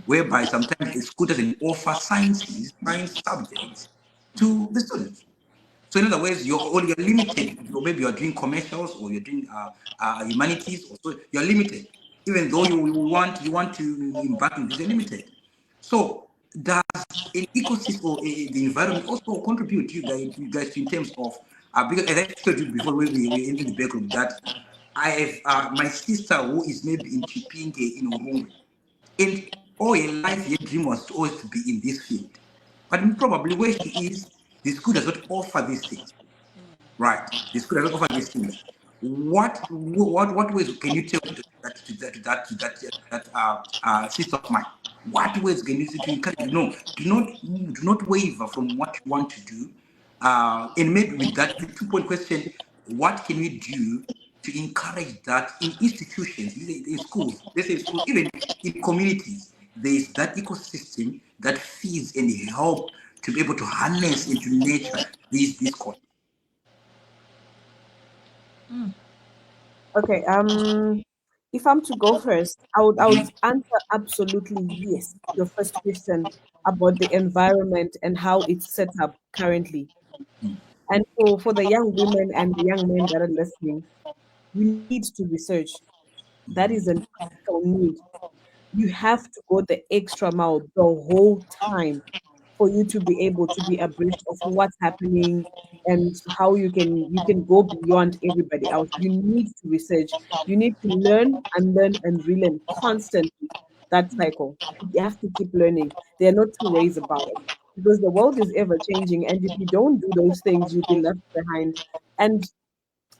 [SPEAKER 1] whereby sometimes the school doesn't offer science subjects to the students. So in other words, you're limited. Maybe you're doing commercials or you're doing humanities, or so you're limited. even though you want to embark in this limited. So does an ecosystem or the environment also contribute to you guys in terms of because as I told you before we in the background that I have my sister who is maybe in Chipinge in Urungu, and all her life her dream was always to be in this field, but probably where she is, the school does not offer these things. Right. The school doesn't offer these things. What ways can you tell that sister of mine? What ways can you say to encourage? No, do not waver from what you want to do. And maybe with that 2 point question, what can we do to encourage that in institutions, in schools, let's say schools, even in communities, there is that ecosystem that feeds and help to be able to harness into nature these concepts.
[SPEAKER 2] Okay. If I'm to go first, I would answer absolutely yes. Your first question about the environment and how it's set up currently. And for the young women and the young men that are listening, you need to research. That is an critical need. You have to go the extra mile the whole time for you to be able to be abreast of what's happening and how you can go beyond everybody else. You need to research. You need to learn, unlearn, and relearn constantly. That cycle. You have to keep learning. There are no two ways about it because the world is ever changing, and if you don't do those things, you'll be left behind. And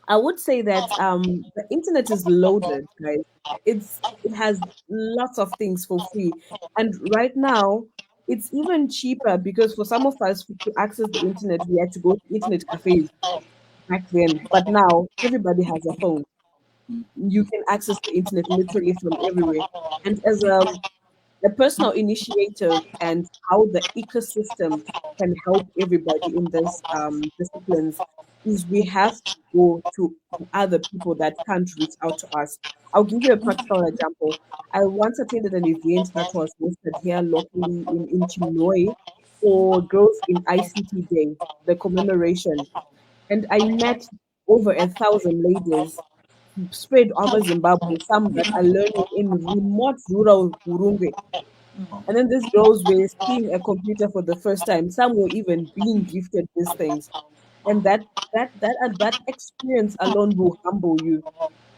[SPEAKER 2] I would say that the internet is loaded, guys. It has lots of things for free, and right now it's even cheaper because for some of us to access the internet, we had to go to internet cafes back then. But now everybody has a phone. You can access the internet literally from everywhere. And as the personal initiative and how the ecosystem can help everybody in this disciplines is we have to go to other people that can't reach out to us. I'll give you a practical example. I once attended an event that was hosted here locally in Chimoy for Girls in ICT Day, the commemoration. And I met over 1,000 ladies spread over Zimbabwe, some that are learning in remote rural Urunge, and then these girls were seeing a computer for the first time. Some were even being gifted these things. And that experience alone will humble you.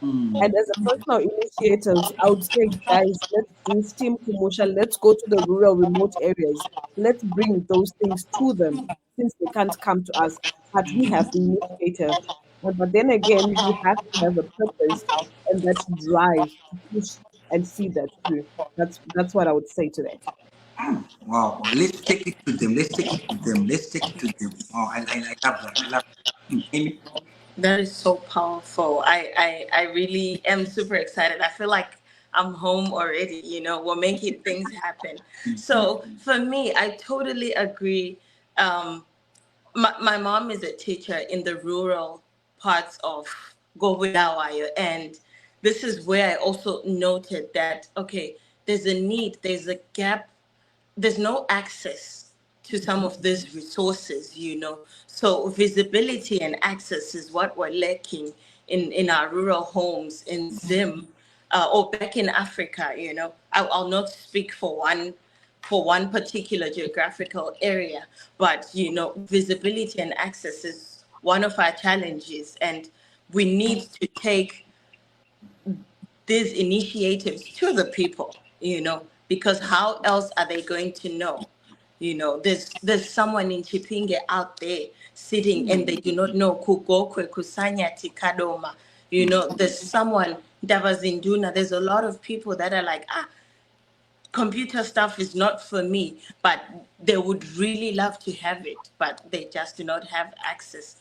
[SPEAKER 2] And as a personal initiatives, I would say, guys, let's do STEAM promotion. Let's go to the rural, remote areas. Let's bring those things to them since they can't come to us. But we have the initiative. But then again, you have to have a purpose and that drive to push and see that through. That's what I would say to that.
[SPEAKER 1] Wow, let's take it to them. Let's take it to them. Let's take it to them. Oh, I love that. I love that. Amy?
[SPEAKER 3] That is so powerful. I really am super excited. I feel like I'm home already, we're making things happen. So for me, I totally agree. My mom is a teacher in the rural parts of Gobuyawayo, and this is where I also noted that, okay, there's a need, there's a gap, there's no access to some of these resources. So visibility and access is what we're lacking in our rural homes in Zim, or back in Africa. I'll not speak for one particular geographical area, but visibility and access is one of our challenges, and we need to take these initiatives to the people, because how else are they going to know? There's someone in Chipinge out there sitting and they do not know Kugokwe, Kusanyati, Kadoma. There's someone that was in Duna. There's a lot of people that are like, computer stuff is not for me, but they would really love to have it, but they just do not have access.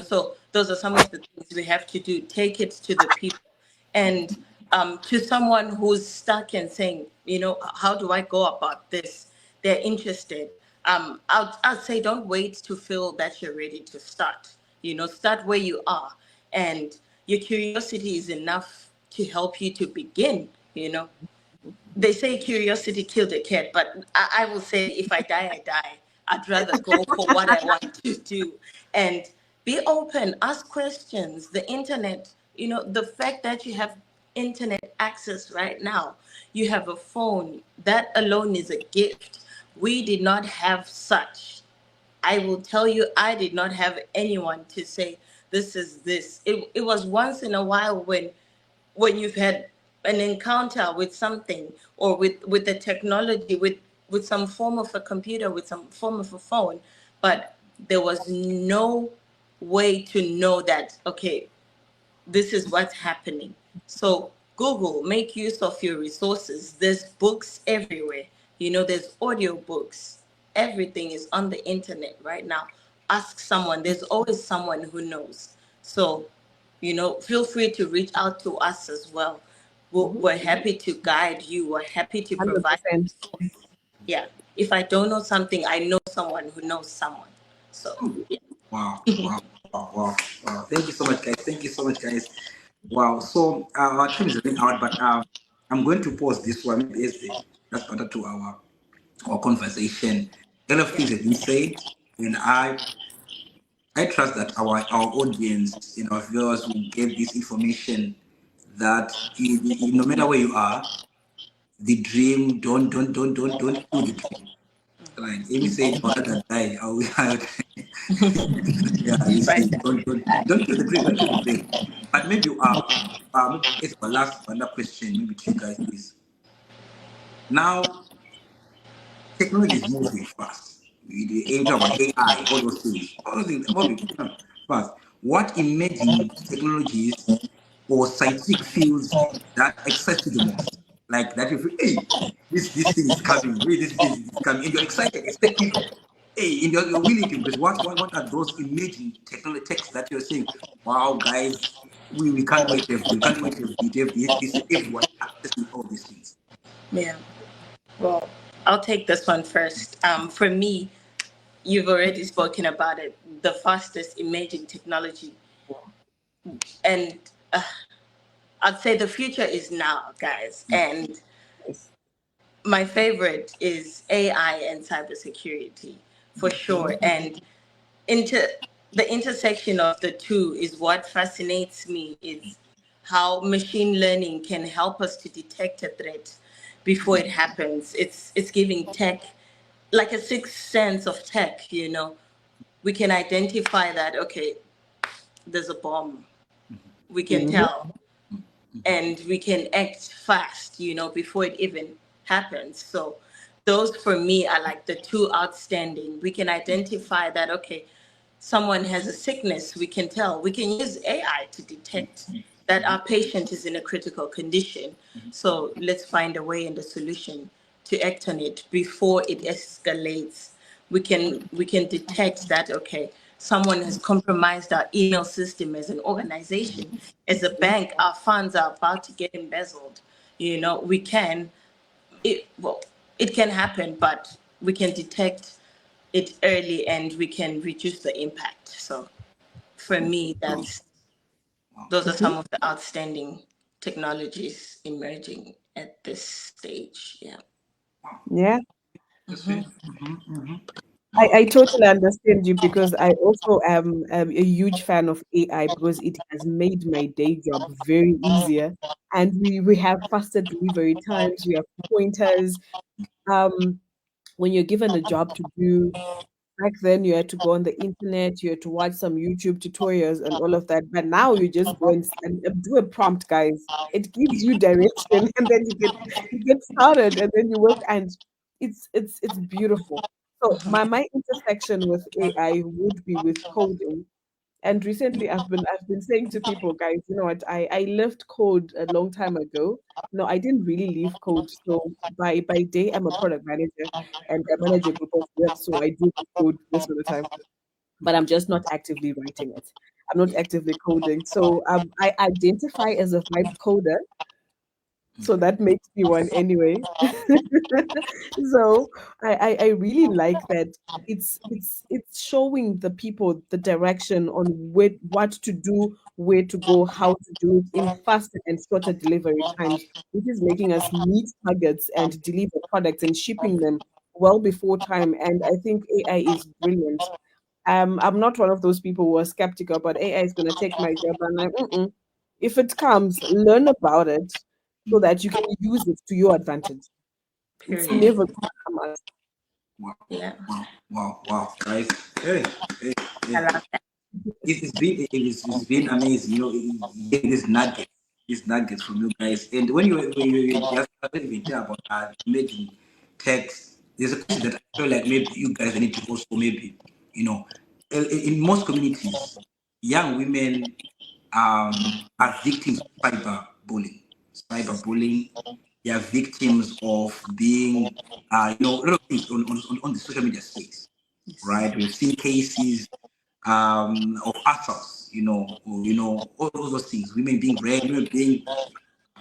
[SPEAKER 3] So those are some of the things we have to do. Take it to the people. And to someone who's stuck and saying, how do I go about this? They're interested. I'd say don't wait to feel that you're ready to start. Start where you are. And your curiosity is enough to help you to begin. They say curiosity killed a cat, but I will say if I die, I die. I'd rather go for what I want to do and be open, ask questions. The internet, the fact that you have internet access right now. You have a phone. That alone is a gift. We did not have such. I will tell you, I did not have anyone to say, this is this. It was once in a while when you've had an encounter with something, or with the technology, with some form of a computer, with some form of a phone, but there was no way to know that, okay, this is what's happening. So Google, make use of your resources. There's books everywhere. There's audio books. Everything is on the internet right now. Ask someone. There's always someone who knows. So, feel free to reach out to us as well. We're happy to guide you. We're happy to provide.
[SPEAKER 2] 100%.
[SPEAKER 3] Yeah. If I don't know something, I know someone who knows someone. So, yeah.
[SPEAKER 1] Wow, wow, wow, wow, wow. Thank you so much, guys. Thank you so much, guys. Wow. So our time is running out, but I'm going to pause this one. Maybe as the last part to our conversation. A lot of things have been said, and I trust that our audience, our viewers, will get this information that no matter where you are, the dream don't kill the dream. Right? Amy said, "I'll rather die." Yeah, you
[SPEAKER 3] Right.
[SPEAKER 1] see, don't kill the dream, don't kill the dream. But maybe it's my last one question, maybe to you guys is now technology is moving fast. We enter about AI, all those things are moving fast. What emerging technologies or scientific fields that excite you the most? Like that you feel, hey, this thing is coming, really, this thing is coming, and you're excited, it's technical. Hey, and you're willing to, because what are those emerging technology texts that you're saying, wow, guys, we can't wait we can't wait to have this everyone accessing all these things.
[SPEAKER 3] Yeah. Well, I'll take this one first. For me, you've already spoken about it. The fastest emerging technology, and I'd say the future is now, guys. And
[SPEAKER 2] Yes.
[SPEAKER 3] my favorite is AI and cybersecurity, for sure. And inter the intersection of the two is what fascinates me. Is how machine learning can help us to detect a threat before it happens. It's giving tech like a sixth sense of tech. We can identify that, okay, there's a bomb. We can
[SPEAKER 2] Mm-hmm.
[SPEAKER 3] tell, and we can act fast, before it even happens. So those for me are like the two outstanding. We can identify that, okay, someone has a sickness, we can tell. We can use AI to detect that our patient is in a critical condition. So let's find a way and a solution to act on it before it escalates. We can detect that, okay, someone has compromised our email system as an organization, as a bank, our funds are about to get embezzled. We can well, it can happen, but we can detect it early and we can reduce the impact. So for me, those are some of the outstanding technologies emerging at this stage. Yeah.
[SPEAKER 2] Yeah.
[SPEAKER 1] Josephine?
[SPEAKER 2] I totally understand you because I also am a huge fan of AI because it has made my day job very easier. And we have faster delivery times, we have pointers. Um, when you're given a job to do, back then you had to go on the internet, you had to watch some YouTube tutorials and all of that. But now you just go and do a prompt, guys. It gives you direction and then you get started and then you work and it's beautiful. So my intersection with AI would be with coding. And recently I've been saying to people, guys, you know what, I left code a long time ago. No, I didn't really leave code. So by day I'm a product manager and I manage a group of reps. So I do code most of the time, but I'm just not actively writing it. I'm not actively coding. So I identify as a vibe coder, so that makes me one anyway. So I really like that it's showing the people the direction on what to do, where to go, how to do it in faster and shorter delivery times, which is making us meet targets and deliver products and shipping them well before time. And I think AI is brilliant. I'm not one of those people who are skeptical, but AI is going to take my job. I'm like, mm-mm. If it comes, learn about it so that you can use it to your advantage. It's
[SPEAKER 3] Period.
[SPEAKER 2] never going to come out.
[SPEAKER 1] Wow,
[SPEAKER 3] Yeah.
[SPEAKER 1] wow, guys. Hey, hey,
[SPEAKER 3] I
[SPEAKER 1] hey.
[SPEAKER 3] love that.
[SPEAKER 1] It's been amazing, getting these nuggets from you guys. And when you just started even talking about emerging text, there's a question that I feel like maybe you guys need to also maybe, you know, in most communities, young women are victims of cyberbullying. Cyberbullying, they are victims of being, a lot of things on the social media space, right? We've seen cases of assaults, all those things, women being raped, women being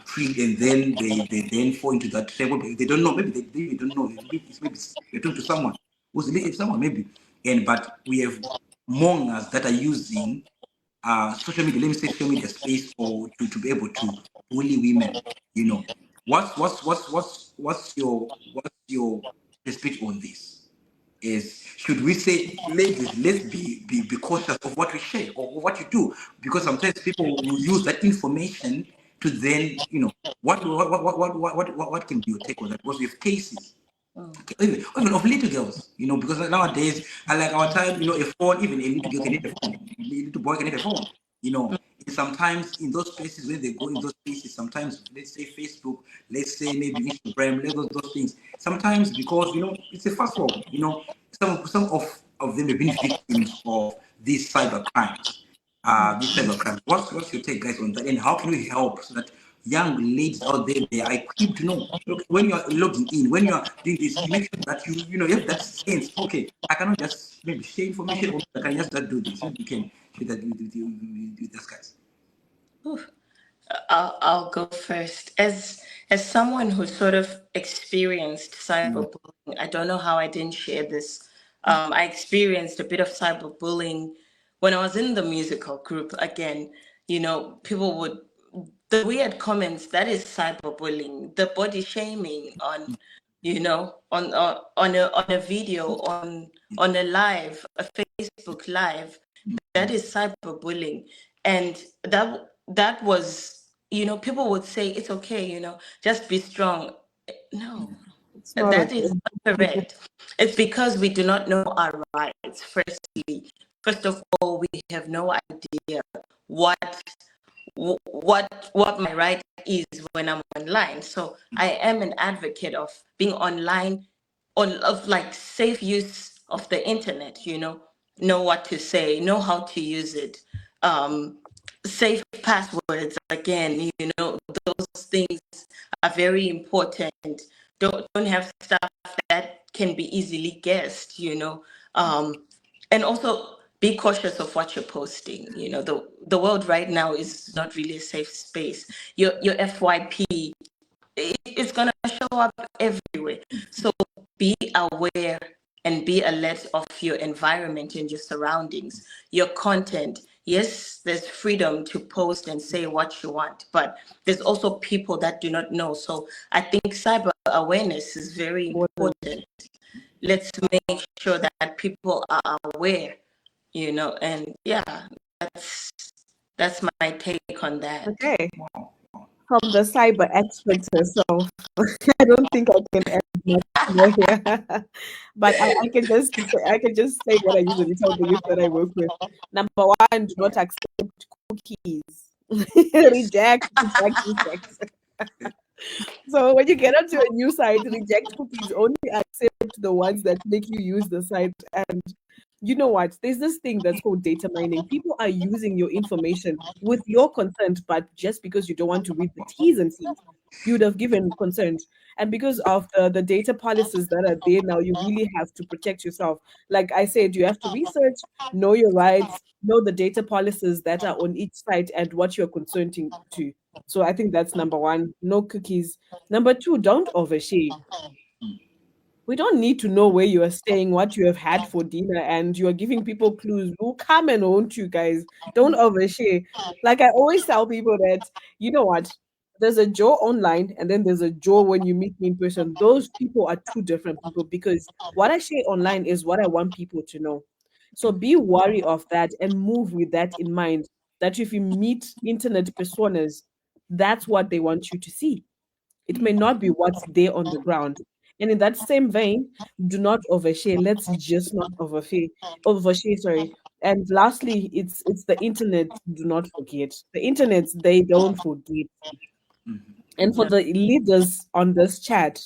[SPEAKER 1] treated, and then they then fall into that trap. They don't know, maybe they don't know. Maybe they're talking to someone who's someone maybe, but we have mongers that are using social media, let me say social media space for to be able to bully women. You know, what's your perspective on this? Is should we say, ladies, let's be cautious of what we share or what you do, because sometimes people will use that information to then, what can be your take on that? Because we have cases even of little girls, because nowadays, unlike our time, a phone, even a little girl can hit a phone, a little boy can hit a phone, you know. And sometimes in those places, when they go in those places, sometimes let's say Facebook, let's say maybe Instagram, those things. Sometimes because it's a fast world, some of them have been victims of these cyber crimes. These cyber crimes. What's your take, guys, on that? And how can we help so that young ladies out there, they are equipped to know? Look, when you are logging in, when you are doing this, you make sure that you have that sense. Okay, I cannot just maybe share information, or I can just do this. You can share that with those guys.
[SPEAKER 3] Ooh. I'll go first. As someone who sort of experienced cyberbullying, I don't know how I didn't share this. I experienced a bit of cyberbullying when I was in the musical group. Again, people would the weird comments. That is cyberbullying. The body shaming on, on a video, on a live, a Facebook live. That is cyberbullying, and that was, people would say it's okay, just be strong. No,
[SPEAKER 2] It's not
[SPEAKER 3] that is
[SPEAKER 2] okay.
[SPEAKER 3] not correct. It's because we do not know our rights. First of all, we have no idea what what my right is when I'm online. So I am an advocate of being online, of like safe use of the internet, know what to say, know how to use it. Safe passwords, again, those things are very important. Don't have stuff that can be easily guessed, and also be cautious of what you're posting. The world right now is not really a safe space. Your FYP, it's gonna show up everywhere. So be aware and be alert of your environment and your surroundings, your content. Yes, there's freedom to post and say what you want, but there's also people that do not know. So I think cyber awareness is very important. Let's make sure that people are aware, and yeah, that's that's my take on that.
[SPEAKER 2] Okay. From the cyber expert herself, I don't think I can add much more here. But I can just say what I usually tell the youth that I work with. Number one, do not accept cookies. Reject. So when you get onto a new site, reject cookies. Only accept the ones that make you use the site. And you know what? There's this thing that's called data mining. People are using your information with your consent, but just because you don't want to read the T's and C's, you would have given consent. And because of the data policies that are there now, you really have to protect yourself. Like I said, you have to research, know your rights, know the data policies that are on each site and what you're consenting to. So I think that's number one, no cookies. Number two, don't overshare. We don't need to know where you are staying, what you have had for dinner, and you are giving people clues. We'll come and haunt you guys. Don't overshare. Like I always tell people that, you know what? There's a Joe online and then there's a Joe when you meet me in person. Those people are two different people because what I share online is what I want people to know. So be wary of that and move with that in mind. that if you meet internet personas, that's what they want you to see. It may not be what's there on the ground. And in that same vein, do not overshare. Let's just not overshare, sorry. And lastly, it's the internet. Do not forget. The internet, they don't forget. And for the leaders on this chat,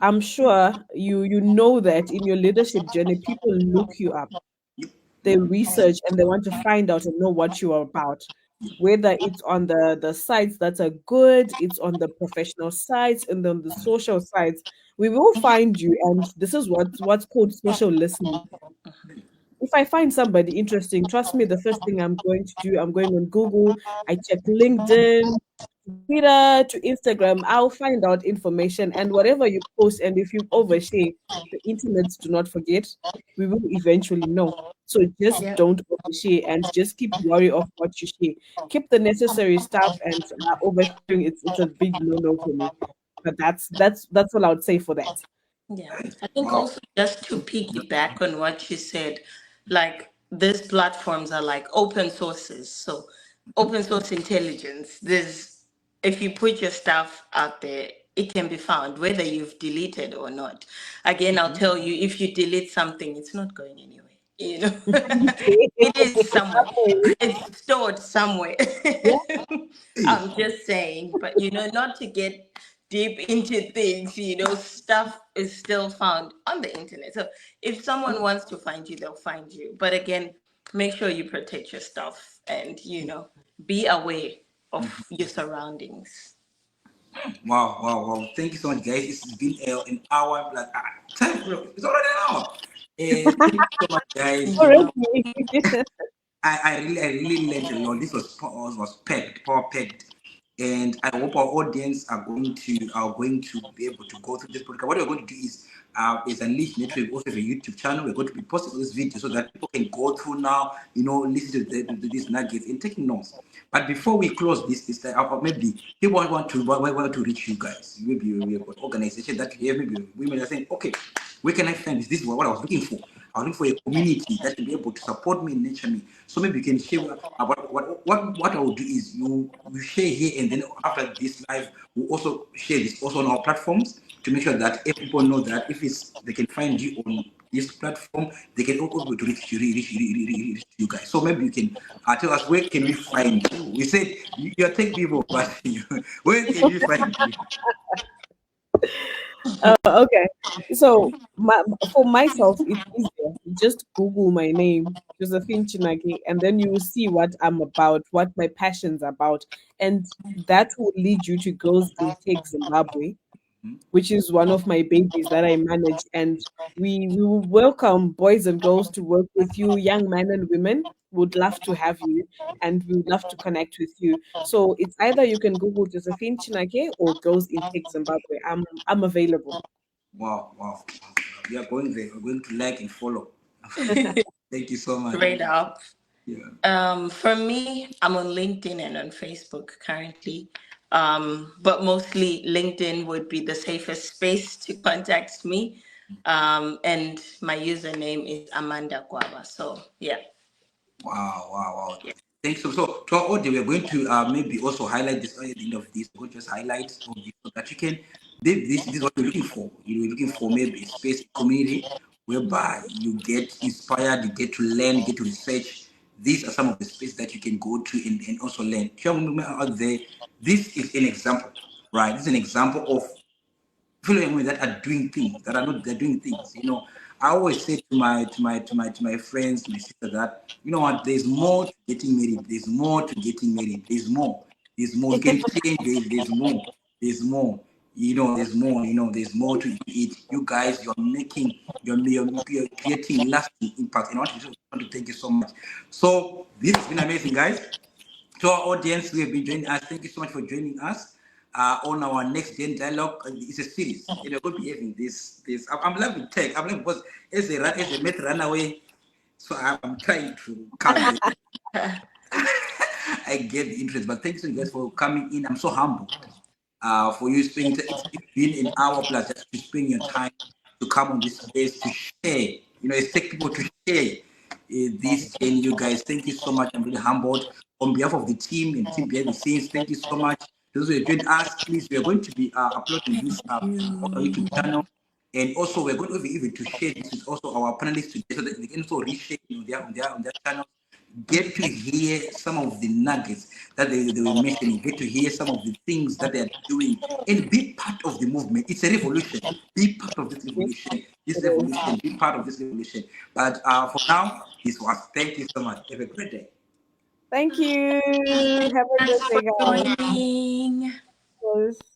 [SPEAKER 2] I'm sure you know that in your leadership journey, people look you up, they research, and they want to find out and know what you are about. Whether it's on the sites that are good, it's on the professional sites, and on the social sites, we will find you. And this is what's called social listening. If I find somebody interesting, trust me, the first thing I'm going to do, I'm going on Google, I check LinkedIn, Twitter to Instagram, I'll find out information, and whatever you post, and if you overshare, the internet, do not forget, we will eventually know. So just
[SPEAKER 3] Yeah.
[SPEAKER 2] don't overshare and just keep worry of what you share. Keep the necessary stuff, and oversharing, it's a big no-no for me. But that's all I would say for that.
[SPEAKER 3] Yeah, I think
[SPEAKER 1] Wow.
[SPEAKER 3] also just to piggyback on what you said, like these platforms are like open sources. So open source intelligence, if you put your stuff out there, it can be found whether you've deleted or not. Again, I'll tell you, if you delete something, it's not going anywhere. You know, it is somewhere. It's stored somewhere.
[SPEAKER 2] Yeah.
[SPEAKER 3] I'm just saying, but not to get deep into things, stuff is still found on the internet. So if someone wants to find you, they'll find you. But again, make sure you protect your stuff and, be aware of your surroundings.
[SPEAKER 1] Wow, wow, wow. Thank you so much, guys. It's been an hour. Like, time, it's already an hour. Thank you so much, guys.
[SPEAKER 3] Yeah.
[SPEAKER 2] Already.
[SPEAKER 1] I really learned a lot. This was packed, power packed, and I hope our audience are going to be able to go through this podcast. What we're going to do is Unleash Network also have a YouTube channel. We're going to be posting this video so that people can go through now, listen to these nuggets and taking notes. But before we close this maybe people want to reach you guys. Maybe we have an organization that you have, maybe women are saying, okay, where can I find this? This is what I was looking for. I was looking for a community that will be able to support me and nurture me. So maybe you can share what I will do is you share here, and then after this live, we'll also share this also on our platforms to make sure that people know that if they can find you on this platform, they can also be able to reach you guys. So maybe you can tell us, where can we find you? We said you're tech people, but where can we find you?
[SPEAKER 2] Okay. So for myself, it's easier. Just Google my name, Josephine Chinake, and then you will see what I'm about, what my passion's about. And that will lead you to Girls in Tech Zimbabwe, which is one of my babies that I manage. And we will welcome boys and girls to work with you, young men and women. Would love to have you, and we would love to connect with you. So it's either you can Google Josephine Chinake or Girls in Tech Zimbabwe. I'm available.
[SPEAKER 1] Wow, wow. We are going there. We're going to like and follow. Thank you so much.
[SPEAKER 3] Straight up.
[SPEAKER 1] Yeah.
[SPEAKER 3] For me, I'm on LinkedIn and on Facebook currently. But mostly LinkedIn would be the safest space to contact me. And my username is Amanda Gwaba. So yeah.
[SPEAKER 1] Wow, wow, wow.
[SPEAKER 3] Yeah.
[SPEAKER 1] Thanks. So to our audience, we're going to maybe also highlight this at the end of this. We're going to just highlight of this so that you can. This is what you're looking for. You're looking for maybe a space community whereby you get inspired, you get to learn, you get to research. These are some of the spaces that you can go to and also learn. Out there, this is an example, right? This is an example of people that are doing things that are not they're doing things. I always say to my friends, my sister, that what, there's more to getting married, there's more you can change, there's more, there's more, there's more to it. You guys, you're creating lasting impact, and I want to thank you so much. So this has been amazing, guys. To our audience who have been joining us, thank you so much for joining us on our next gen dialogue. It's a series, and we're going to be having this. I'm loving tech. I'm loving because as a meth runaway, so I'm trying to calm it. I get the interest, but thank you so much guys for coming in. I'm so humbled for you spending. It's been an hour plus just to spend your time to come on this space to share. It's take people to share this, and you guys, thank you so much. I'm really humbled. on behalf of the team and team behind the scenes, thank you so much. Those who have joined us, please, we are going to be uploading this on our YouTube channel. And also, we're going to even to share this with also our panelists today so that they can also reshare on their channels. Get to hear some of the nuggets that they were mentioning, get to hear some of the things that they are doing, and be part of the movement. It's a revolution. Be part of this revolution. Be part of this revolution. But for now, this was. Thank you so much. Have a great day.
[SPEAKER 2] Thank you. Have a
[SPEAKER 3] Thanks
[SPEAKER 2] good
[SPEAKER 3] for
[SPEAKER 2] day, guys.
[SPEAKER 3] joining.
[SPEAKER 2] Yes.